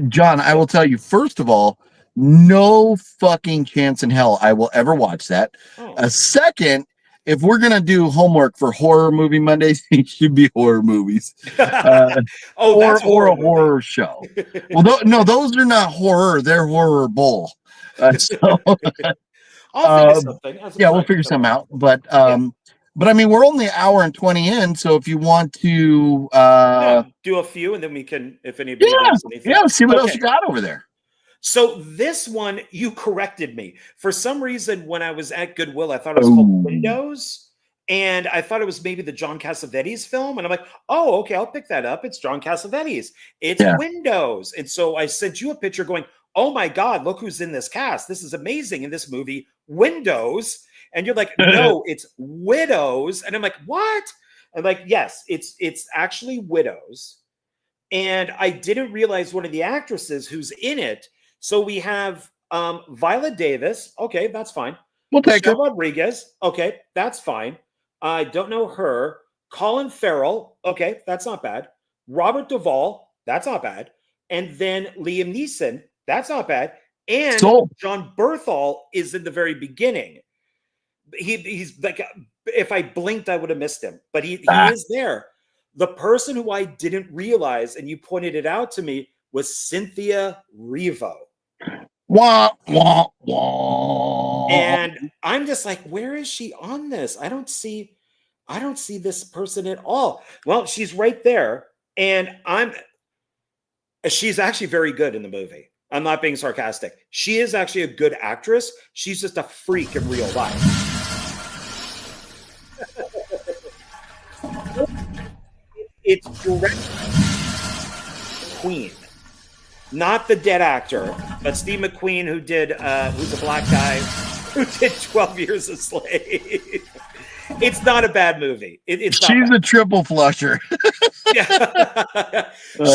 John, I will tell you, first of all, no fucking chance in hell I will ever watch that. Second, if we're gonna do homework for Horror Movie Mondays, it should be horror movies, or a horror show. Well, no, those are not horror; they're horror bull. So I'll figure something. We'll figure something out. But I mean, we're only an hour and 20 in, so if you want to do a few, and then we can, if anybody wants anything. See what else you got over there. So this one, you corrected me. For some reason, when I was at Goodwill, I thought it was called Windows, and I thought it was maybe the John Cassavetes film. And I'm like, oh, okay, I'll pick that up. It's John Cassavetes. It's Windows. And so I sent you a picture going, oh my God, look who's in this cast. This is amazing in this movie, Windows. And you're like, no, it's Widows. And I'm like, what? And like, yes, it's actually Widows. And I didn't realize one of the actresses who's in it. So we have Viola Davis. Okay, that's fine. We'll take her. Michelle Rodriguez. Okay, that's fine. I don't know her. Colin Farrell. Okay, that's not bad. Robert Duvall. That's not bad. And then Liam Neeson. That's not bad. And Sold. John Berthal is in the very beginning. He's like, if I blinked, I would have missed him. But he is there. The person who I didn't realize, and you pointed it out to me, was Cynthia Erivo. Wah, wah, wah. And I'm just like, where is she on this? I don't see this person at all. Well, she's right there. And she's actually very good in the movie. I'm not being sarcastic. She is actually a good actress. She's just a freak in real life. It's directed Queen, not the dead actor, but Steve McQueen, who did who's a black guy who did 12 Years a Slave. It's not a bad movie. It's not She's bad. a triple flusher. Yeah.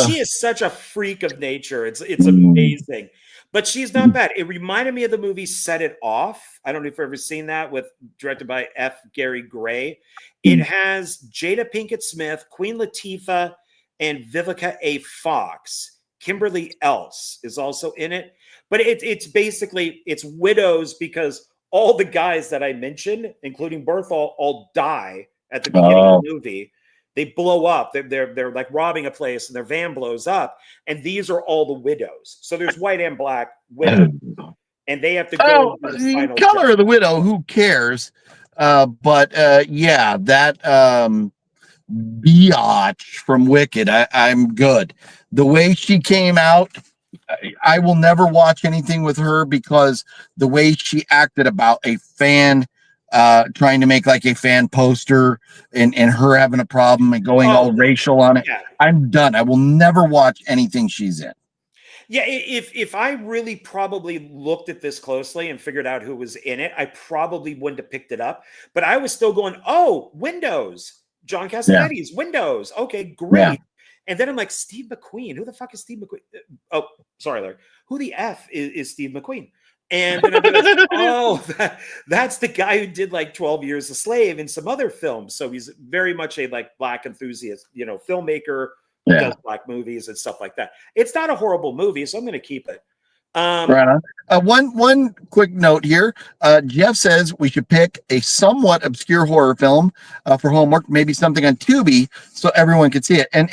She is such a freak of nature. It's amazing. But she's not bad. It reminded me of the movie Set It Off. I don't know if you've ever seen that, directed by F. Gary Gray. It has Jada Pinkett Smith, Queen Latifah, and Vivica A. Fox. Kimberly Else is also in it. But it's basically Widows, because all the guys that I mentioned, including Berthal, all die at the beginning of the movie. They blow up. They're like robbing a place, and their van blows up. And these are all the widows. So there's white and black widows, and they have to go. Oh, to the final color judge. of the widow. Who cares? But yeah, that biatch from Wicked. I'm good. The way she came out, I will never watch anything with her, because the way she acted about a fan. Trying to make like a fan poster and her having a problem and going all racial on it. Yeah. I'm done. I will never watch anything she's in. Yeah, if I really probably looked at this closely and figured out who was in it, I probably wouldn't have picked it up. But I was still going, oh, Windows. John Cassavetes, Windows. Okay, great. Yeah. And then I'm like, Steve McQueen. Who the fuck is Steve McQueen? Oh, sorry, Larry. Who the F is Steve McQueen? And then I'm like, oh, that's the guy who did like 12 Years a Slave and some other films. So he's very much a like black enthusiast, filmmaker who does black movies and stuff like that. It's not a horrible movie, so I'm going to keep it. Right on. One quick note here. Jeff says we should pick a somewhat obscure horror film for homework, maybe something on Tubi, so everyone can see it. And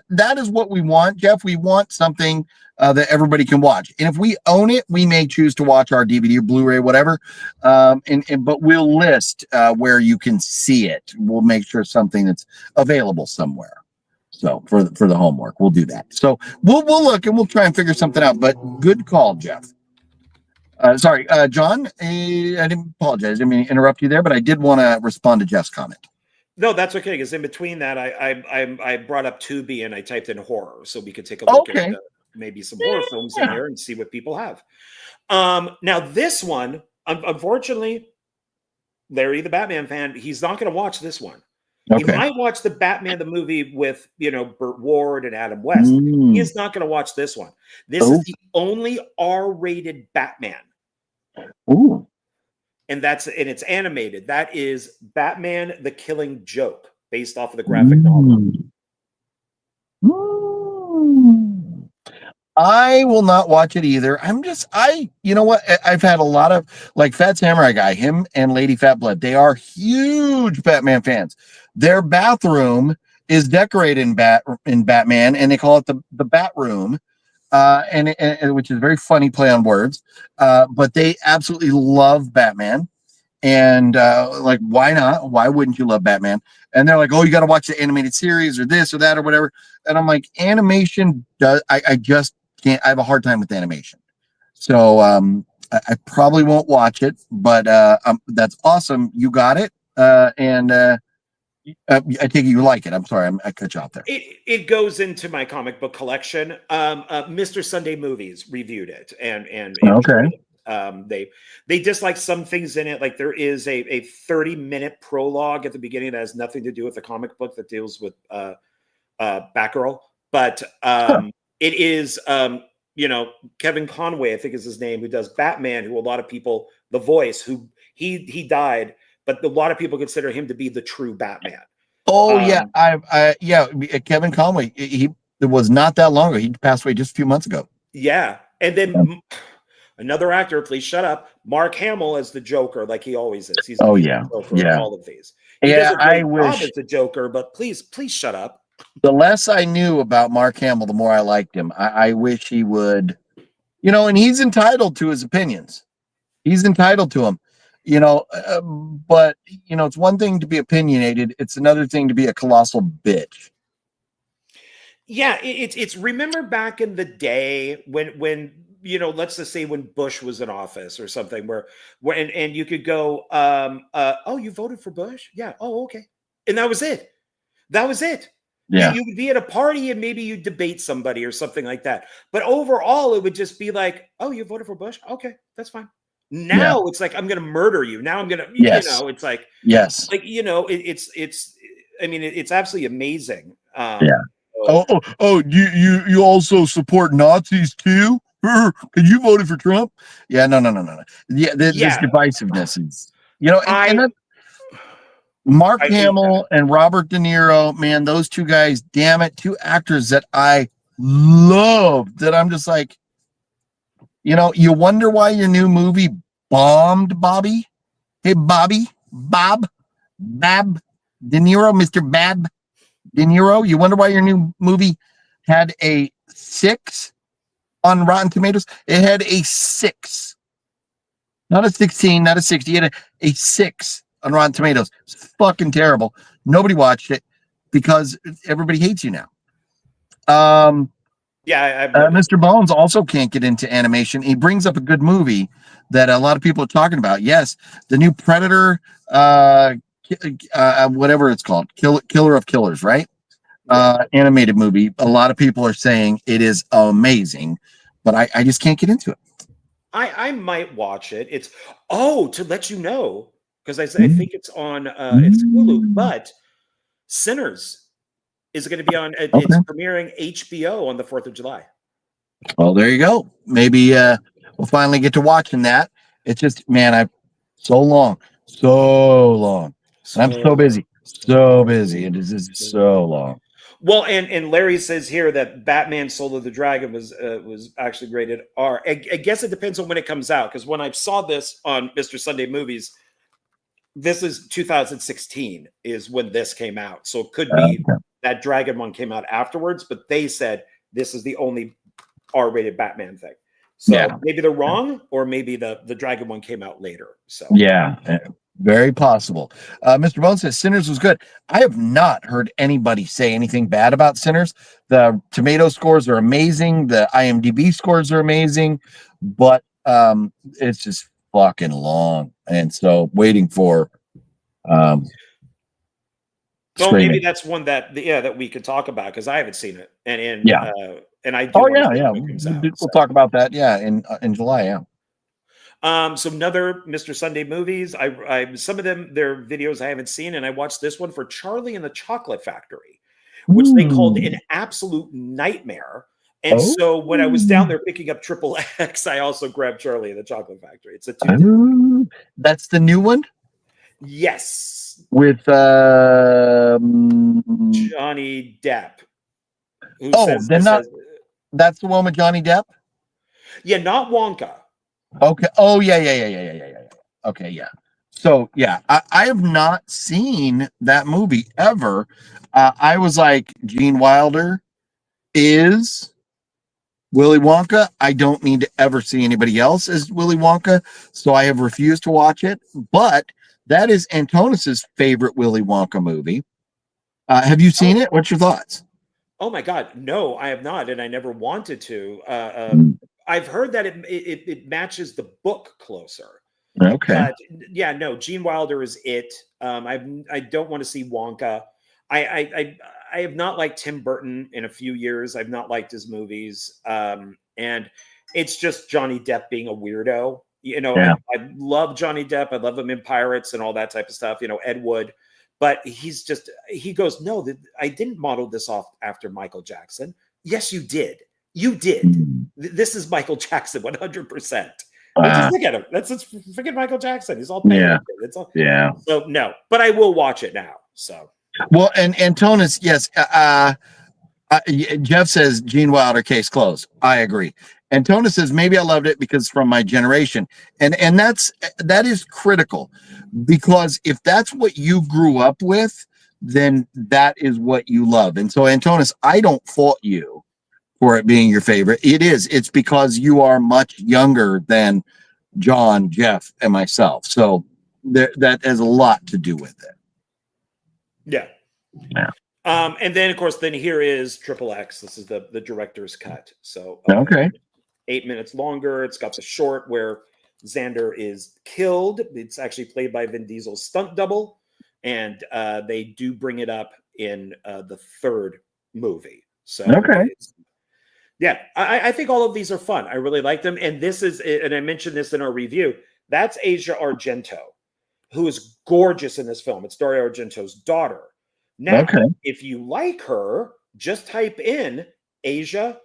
that is what we want, Jeff. We want something that everybody can watch. And if we own it, we may choose to watch our DVD or Blu-ray, whatever. But we'll list where you can see it. We'll make sure something that's available somewhere. So for the homework, we'll do that. So we'll look and we'll try and figure something out. But good call, Jeff. Sorry, John. I didn't apologize. I didn't mean to interrupt you there, but I did want to respond to Jeff's comment. No, that's okay. Because in between that, I brought up Tubi and I typed in horror, so we could take a look at maybe some horror films in there and see what people have. Now this one, unfortunately, Larry, the Batman fan, he's not going to watch this one. Okay. He might watch the Batman the movie with Burt Ward and Adam West. He is not going to watch this one. This is the only R-rated Batman. Ooh. And it's animated. That is Batman the Killing Joke, based off of the graphic novel. I will not watch it either. You know what? I've had a lot of like Fat Samurai Guy, him and Lady Fat Blood. They are huge Batman fans. Their bathroom is decorated in Batman, and they call it the Bat Room, and which is a very funny play on words. But they absolutely love Batman, and like, why not? Why wouldn't you love Batman? And they're like, oh, you got to watch the animated series or this or that or whatever. And I'm like, animation does. I just can't. I have a hard time with animation, so I probably won't watch it. But that's awesome. You got it, and I take it you like it. I'm sorry, I cut you off there. It goes into my comic book collection. Mr. Sunday Movies reviewed it, and okay. They dislike some things in it. Like there is a 30-minute prologue at the beginning that has nothing to do with the comic book that deals with Batgirl, but it is Kevin Conway, I think is his name, who does Batman, who a lot of people, the voice, who he died, but a lot of people consider him to be the true Batman. Oh yeah, Kevin Conway. It was not that long ago. He passed away just a few months ago. Yeah, and then another actor, please shut up, Mark Hamill as the Joker, like he always is. He's Oh, the yeah. Joker Yeah. in all of these. He Yeah, does a great I job wish as the Joker, but please shut up. the less I knew about Mark Hamill, the more I liked him. I wish he would, and he's entitled to his opinions. He's entitled to them, but it's one thing to be opinionated. It's another thing to be a colossal bitch. Yeah, it's remember back in the day when let's just say when Bush was in office or something, where and you could go, oh, you voted for Bush? Yeah. Oh, okay. And that was it. That was it. Yeah. You would be at a party and maybe you debate somebody or something like that. But overall, it would just be like, oh, you voted for Bush? Okay, that's fine. Now it's like, I'm going to murder you. Now I'm going to, Yes. it's like, Yes. like, it's absolutely amazing. Yeah. You also support Nazis too? Because you voted for Trump? Yeah, no. Yeah, this divisiveness is, Mark Hamill and Robert De Niro, man, those two guys, damn it, two actors that I love. That I'm just like, you wonder why your new movie bombed, Bobby. Hey, Bob, De Niro, Mr. Bab De Niro. You wonder why your new movie had a 6 on Rotten Tomatoes? It had a 6, not a 16, not a 60. It had a 6 on Rotten Tomatoes. It's fucking terrible. Nobody watched it because everybody hates you now. Mr. Bones also can't get into animation. He brings up a good movie that a lot of people are talking about. Yes, the new Predator, whatever it's called, Killer of Killers, right? Animated movie. A lot of people are saying it is amazing, but I just can't get into it. I might watch it. It's to let you know, because I think it's on it's Hulu, but Sinners is going to be on. It's premiering HBO on the 4th of July. Well, there you go. Maybe we'll finally get to watching that. It's just, man, so long. And I'm so busy. It is just so long. Well, and Larry says here that Batman: Soul of the Dragon was actually rated R. I guess it depends on when it comes out, because when I saw this on Mr. Sunday Movies, this is 2016 is when this came out, so it could be that Dragon one came out afterwards. But they said this is the only R-rated Batman thing. So maybe they're wrong, or maybe the Dragon one came out later. So very possible. Mr. Bones says Sinners was good. I have not heard anybody say anything bad about Sinners. The tomato scores are amazing. The IMDb scores are amazing, but it's just fucking long. And so waiting for maybe that's one that we could talk about, because I haven't seen it. And I do. We'll talk about that. In July. So another Mr. Sunday Movies. I some of them, their videos I haven't seen, and I watched this one for Charlie and the Chocolate Factory, which they called an absolute nightmare. And so when I was down there picking up Triple X, I also grabbed Charlie and the Chocolate Factory. It's a 2. That's the new one. Yes, with Johnny Depp. That's the one with Johnny Depp. Yeah, not Wonka. Okay. Oh yeah. Okay, yeah. So yeah, I have not seen that movie ever. I was like, Gene Wilder is Willy Wonka. I don't need to ever see anybody else as Willy Wonka, so I have refused to watch it. But that is Antonis's favorite Willy Wonka movie. Have you seen it? What's your thoughts? Oh my God, no, I have not, and I never wanted to. I've heard that it matches the book closer. Okay. No, Gene Wilder is it. I don't want to see Wonka. I have not liked Tim Burton in a few years. I've not liked his movies. And it's just Johnny Depp being a weirdo. You know, Yeah. I love Johnny Depp. I love him in Pirates and all that type of stuff. You know, Ed Wood. But he goes, no, I didn't model this off after Michael Jackson. Yes, you did. You did. This is Michael Jackson, 100%. Just look at him. That's freaking Michael Jackson. He's all pale. It's all, So no, but I will watch it now. So well, and Tonus, yes. Jeff says Gene Wilder case closed. I agree. And Tona says maybe I loved it because from my generation, and that is critical, because if that's what you grew up with, then that is what you love. And so, Antonis, I don't fault you for it being your favorite. It's because you are much younger than John, Jeff, and myself. So that has a lot to do with it. Yeah. And then, of course, here is Triple X. This is the director's cut. So okay. 8 minutes longer. It's got the short where Xander is killed. It's actually played by Vin Diesel's stunt double. And they do bring it up in the third movie. So, okay. Yeah, I think all of these are fun. I really like them. And this is, and I mentioned this in our review, that's Asia Argento, who is gorgeous in this film. It's Dario Argento's daughter. Now, if you like her, just type in Asia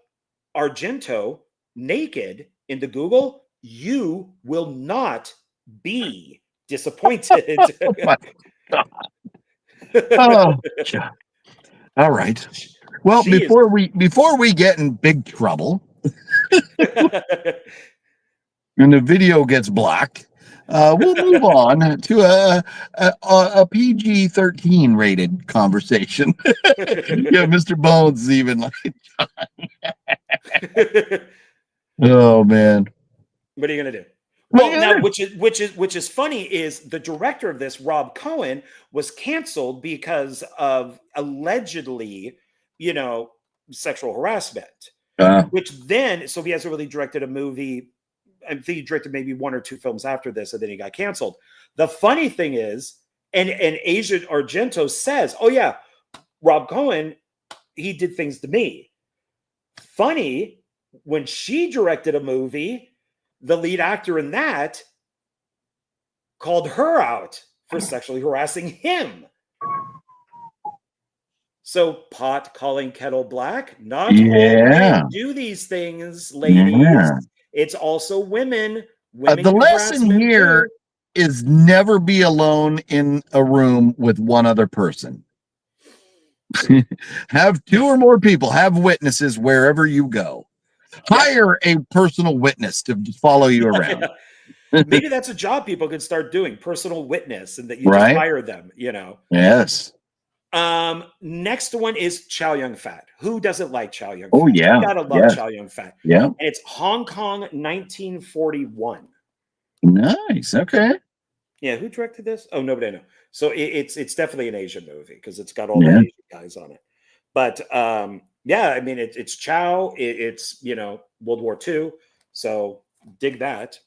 Argento naked into Google. You will not be disappointed. Oh my God. Oh, all right. Well, before we get in big trouble and the video gets blocked, we'll move on to a PG-13 rated conversation. Yeah, Mr. Bones is even like, oh man, what are you gonna do? Well, now, which is funny is the director of this, Rob Cohen, was canceled because of allegedly, sexual harassment. Which then, so he hasn't really directed a movie. I think he directed maybe 1 or 2 films after this, and then he got canceled. The funny thing is, and Asia Argento says, "Oh yeah, Rob Cohen, he did things to me." Funny, when she directed a movie, the lead actor in that called her out for sexually harassing him. So pot calling kettle black. Not all men do these things, ladies. Yeah. It's also women. The lesson here is never be alone in a room with one other person. Have 2 or more people, have witnesses wherever you go. Hire a personal witness to follow you around. Maybe that's a job people could start doing, personal witness, and that you just hire them, Yes. Next one is Chow Yun-fat. Who doesn't like Chow Yun-fat? Oh, yeah. You gotta love Chow Yun-fat. Yeah. And it's Hong Kong 1941. Nice. Okay. Yeah, who directed this? Oh, nobody I know. So it's definitely an Asian movie because it's got all the Asian guys on it. But yeah, I mean it's Chow. It's World War II. So dig that.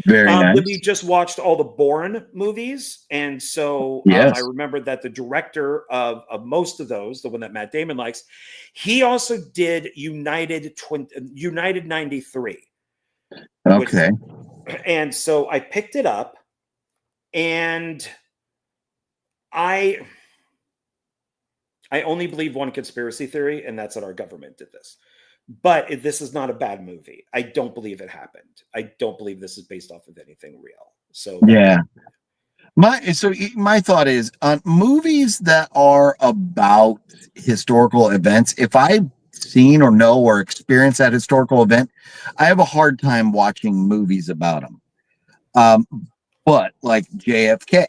Very nice. We just watched all the Bourne movies, and so I remember that the director of most of those, the one that Matt Damon likes, he also did United 93. Okay. And so I picked it up, and I only believe one conspiracy theory, and that's that our government did this. But this is not a bad movie. I don't believe it happened. I don't believe this is based off of anything real. So yeah. My thought is on movies that are about historical events, if I've seen or know or experienced that historical event, I have a hard time watching movies about them. But like JFK,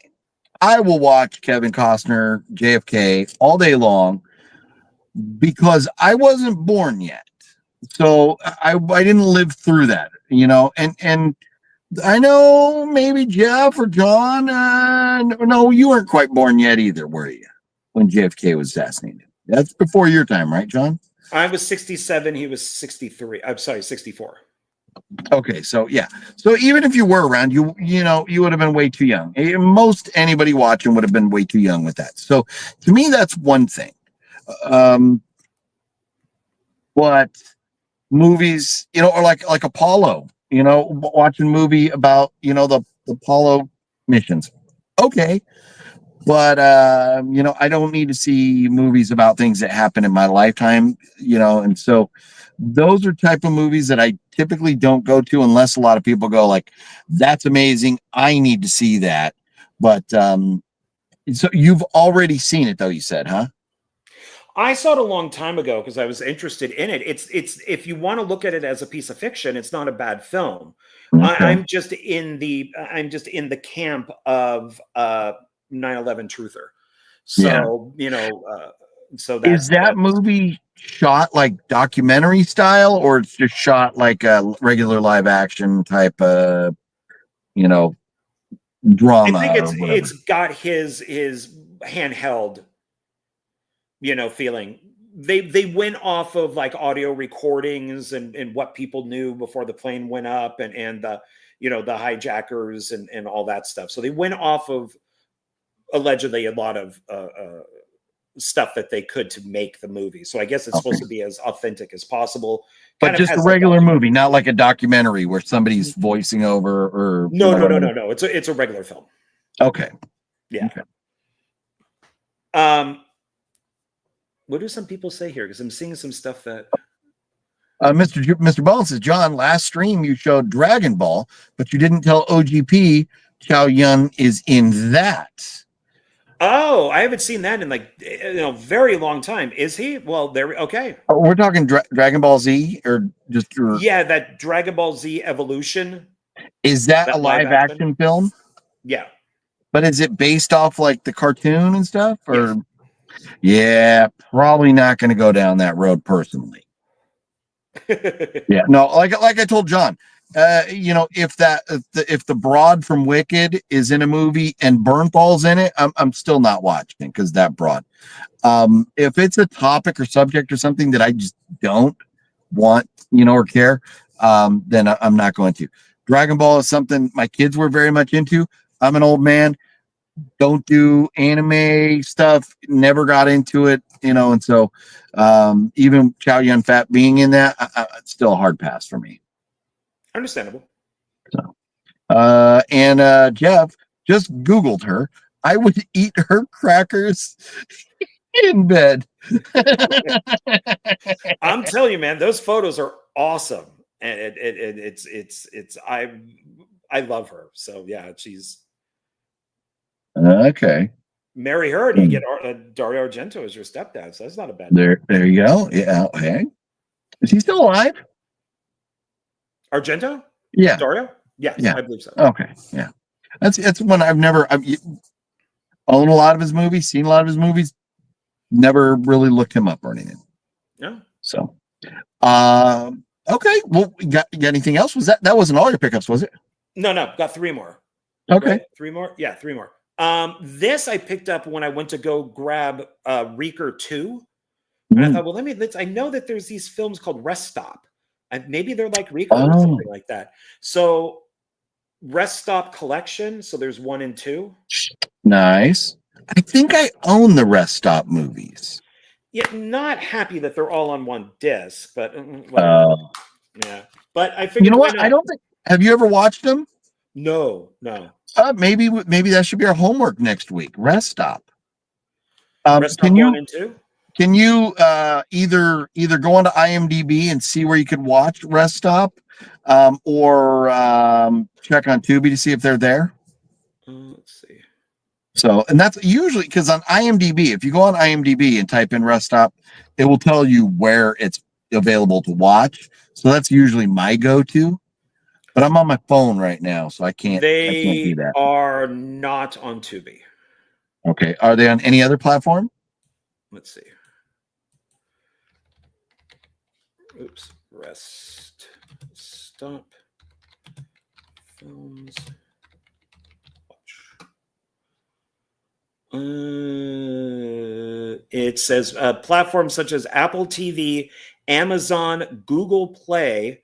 I will watch Kevin Costner, JFK all day long because I wasn't born yet. So I didn't live through that, and I know maybe Jeff or John, no, you weren't quite born yet either, were you? When JFK was assassinated. That's before your time, right, John? I was 67. He was 63. I'm sorry, 64. Okay. So yeah. So even if you were around, you would have been way too young. Most anybody watching would have been way too young with that. So to me, that's one thing. But movies, or like Apollo, watching a movie about, the Apollo missions. Okay. But, I don't need to see movies about things that happen in my lifetime, and so those are type of movies that I typically don't go to unless a lot of people go like, that's amazing, I need to see that. But, so you've already seen it though, you said, huh? I saw it a long time ago because I was interested in it. It's if you want to look at it as a piece of fiction, it's not a bad film. Okay. I'm just in the camp of 9/11 truther. Yeah. So so Is that movie shot like documentary style, or it's just shot like a regular live action type of, I drama think or whatever? it's got his handheld, feeling. They went off of like audio recordings and what people knew before the plane went up and the the hijackers and all that stuff. So they went off of allegedly a lot of stuff that they could to make the movie. So I guess it's supposed to be as authentic as possible. But just a regular movie, not like a documentary where somebody's voicing over or no. It's a regular film. Okay. Yeah. Okay. What do some people say here? Because I'm seeing some stuff that Mr. Ball says, John, last stream you showed Dragon Ball, but you didn't tell OGP Chow Yun is in that. Oh, I haven't seen that in like very long time. Is he? Well, there. Okay. Oh, we're talking Dragon Ball Z or just yeah, that Dragon Ball Z Evolution. Is that a live action film? Yeah. But is it based off like the cartoon and stuff? Or yeah, probably not going to go down that road personally. Yeah, no, like I told John, if the broad from Wicked is in a movie and Bernthal's in it, I'm still not watching because that broad. If it's a topic or subject or something that I just don't want, or care, then I'm not going to. Dragon Ball is something my kids were very much into. I'm an old man, don't do anime stuff, never got into it, and so even Chow Yun Fat being in that, it's still a hard pass for me. Understandable. So, and Jeff just Googled her. I would eat her crackers in bed. I'm telling you, man, those photos are awesome, and it's I love her. So yeah, she's okay. Marry her, and you get Dario Argento as your stepdad. So that's not a bad. There you go. Yeah. Okay. Is he still alive? Argento? Yeah. Dario? Yes, yeah. I believe so. Okay. Yeah. That's one I've owned a lot of his movies, seen a lot of his movies, never really looked him up or anything. Yeah. So, okay. Well, got anything else? That wasn't all your pickups, was it? No, got 3 more. Okay. Right? 3 more? Yeah, 3 more. This I picked up when I went to go grab Reeker 2. And I thought, well, I know that there's these films called Rest Stop. And maybe they're like Reeker or something like that. So Rest Stop collection. So there's 1 and 2. Nice. I think I own the Rest Stop movies. Yeah, not happy that they're all on one disc, but yeah. But I figured, you know what? I don't think. Have you ever watched them? No. Maybe that should be our homework next week. Rest Stop. Rest Stop 1 and 2. Can you either go onto IMDb and see where you could watch Rest Stop, or check on Tubi to see if they're there? Let's see. So, and that's usually because on IMDb, if you go on IMDb and type in Rest Stop, it will tell you where it's available to watch. So that's usually my go-to. But I'm on my phone right now, so I can't do that. They are not on Tubi. Okay. Are they on any other platform? Let's see. Oops. Rest Stop films. Watch. It says platforms such as Apple TV, Amazon, Google Play,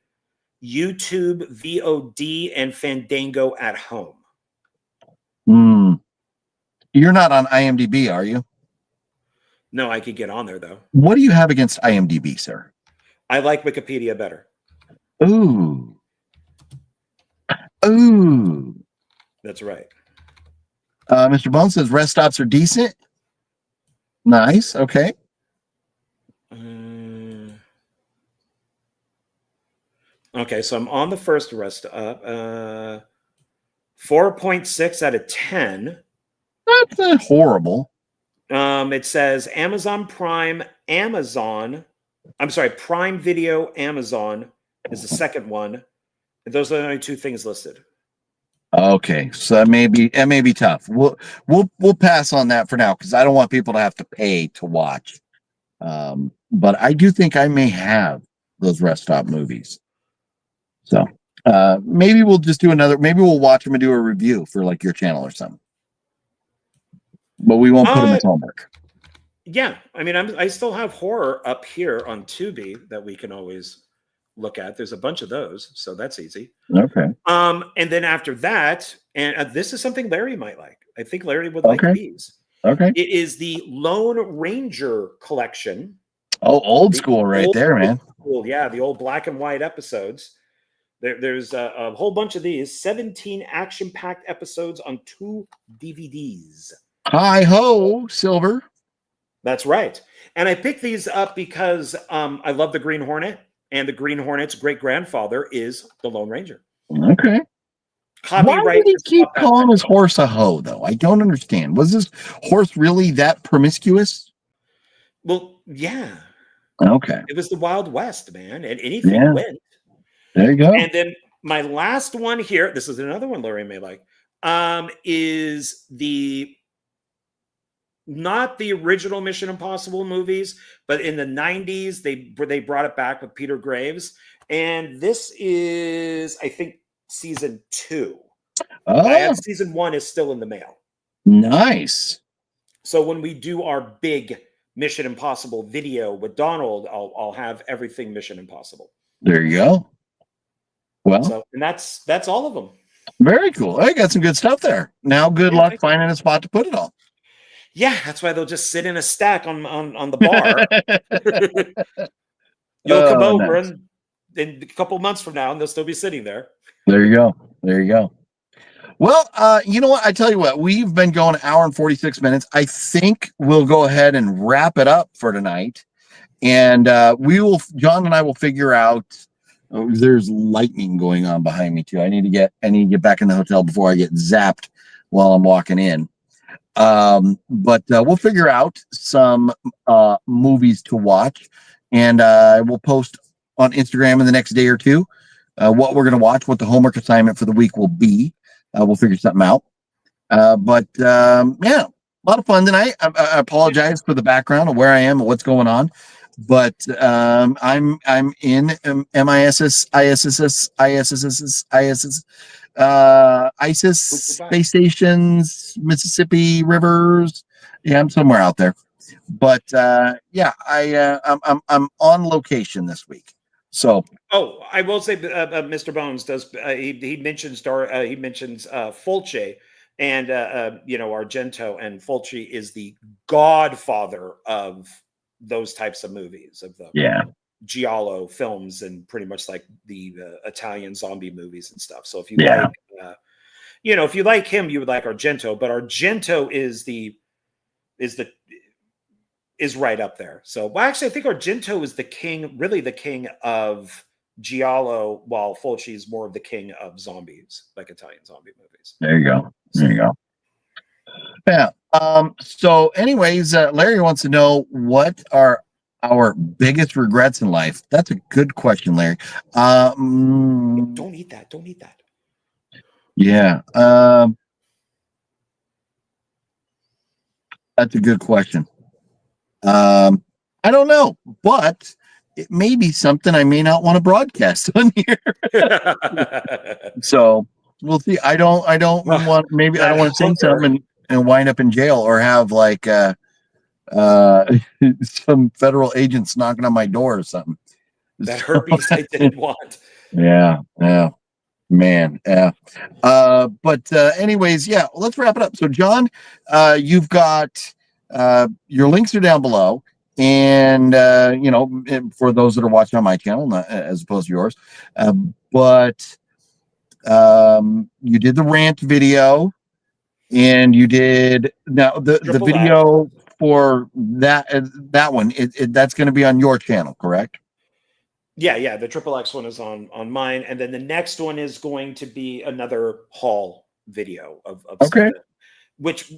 YouTube, VOD, and Fandango at Home. You're not on IMDb, are you? No, I could get on there though. What do you have against IMDb, sir? I like Wikipedia better. Ooh. Ooh. That's right. Mr. Bone says rest stops are decent. Nice. Okay. Okay, so I'm on the first rest up. 4.6 out of 10. That's not horrible. It says Prime Video, Amazon is the second one. And those are the only two things listed. Okay, so that may be tough. We'll pass on that for now because I don't want people to have to pay to watch. But I do think I may have those rest stop movies. So maybe we'll just do maybe we'll watch them and do a review for like your channel or something. But we won't put them as homework. Yeah, I mean, I still have horror up here on Tubi that we can always look at. There's a bunch of those, so that's easy. Okay. And then after that, and this is something Larry might like. I think Larry would like these. Okay. It is the Lone Ranger collection. Oh, old school right there, man. School, yeah, the old black and white episodes. There's a whole bunch of these 17 action-packed episodes on 2 DVDs. Hi ho, Silver. That's right. And I picked these up because I love the Green Hornet, and the Green Hornet's great-grandfather is the Lone Ranger. Okay. Why did he keep calling his horse a hoe, though? I don't understand. Was this horse really that promiscuous? Well, yeah. Okay. It was the Wild West, man, and anything went. There you go. And then my last one here, this is another one Larry may like, is not the original Mission Impossible movies, but in the 90s, they brought it back with Peter Graves. And this is, I think, season 2. Oh. I have season 1 is still in the mail. Nice. So when we do our big Mission Impossible video with Donald, I'll have everything Mission Impossible. There you go. Well, and that's all of them. Very cool. I got some good stuff there. Now, good luck finding a spot to put it all. Yeah, that's why they'll just sit in a stack on the bar. You'll come over in a couple months from now, and they'll still be sitting there. There you go. There you go. Well, you know what? I tell you what, we've been going an hour and 46 minutes. I think we'll go ahead and wrap it up for tonight. And John and I will figure out. Oh, there's lightning going on behind me too. I need to get back in the hotel before I get zapped while I'm walking in. But we'll figure out some movies to watch, and we'll post on Instagram in the next day or two what we're going to watch, what the homework assignment for the week will be. We'll figure something out. But yeah, a lot of fun tonight. I apologize for the background of where I am and what's going on. But I'm in MISS, ISIS space stations, Mississippi rivers. Yeah, I'm somewhere out there. But yeah, I'm on location this week. So I will say, Mr. Bones does. He mentions Fulci and Argento, and Fulci is the godfather of those types of movies, of the Giallo films, and pretty much like the Italian zombie movies and stuff. So if you like, if you like him, you would like Argento. But Argento is right up there. So, well, actually, I think Argento is the king of Giallo, while Fulci is more of the king of zombies, like Italian zombie movies. There you go. There you go. Yeah. So anyways, Larry wants to know what are our biggest regrets in life. That's a good question, Larry. Don't eat that. Don't eat that. Yeah. That's a good question. I don't know, but it may be something I may not want to broadcast on here. So we'll see. I don't want to say something and wind up in jail, or have like some federal agents knocking on my door or something. That herpes I didn't want. Yeah, man, yeah. But anyways, yeah, let's wrap it up. So John, you've got your links are down below, and for those that are watching on my channel, not as opposed to yours, but You did the rant video, and you did now the Triple video for that one. That's going to be on your channel, correct? Yeah. The Triple X one is on mine, and then the next one is going to be another haul video of Okay. stuff which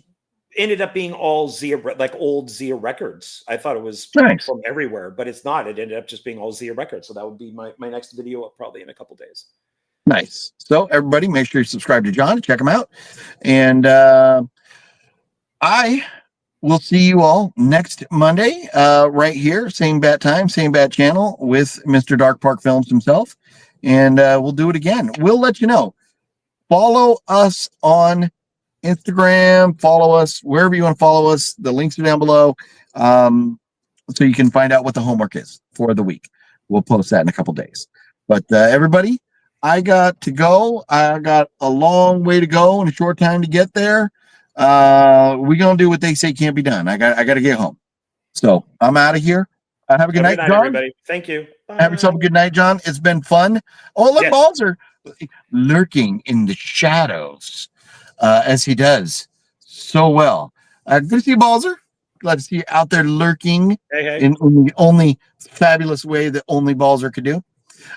ended up being all Zia, like old Zia records. I thought it was Nice. from everywhere, but it's not. It ended up just being all Zia records. So that would be my next video up probably in a couple days. Nice. So everybody, make sure you subscribe to John and check him out. And I will see you all next Monday, right here, same bat time, same bat channel, with Mr. Dark Park Films himself. And we'll do it again. We'll let you know. Follow us on Instagram, follow us wherever you want to follow us. The links are down below, so you can find out what the homework is for the week. We'll post that in a couple days. But everybody, I got to go. I got a long way to go and a short time to get there. We're gonna do what they say can't be done. I got to get home. So I'm out of here. Have a good night, John. Everybody. Thank you. Have yourself a good night, John. It's been fun. Oh, look, Yes. Balls are lurking in the shadows, as he does so well. Good to see you, Balzer. Glad to see you out there lurking Hey. in the only fabulous way that only Balzer could do.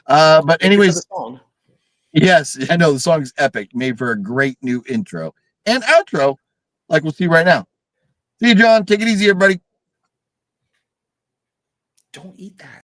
But Thank you for anyways, the song. yes, I know the song's epic, made for a great new intro and outro, like we'll see right now. See you, John. Take it easy, everybody. Don't eat that.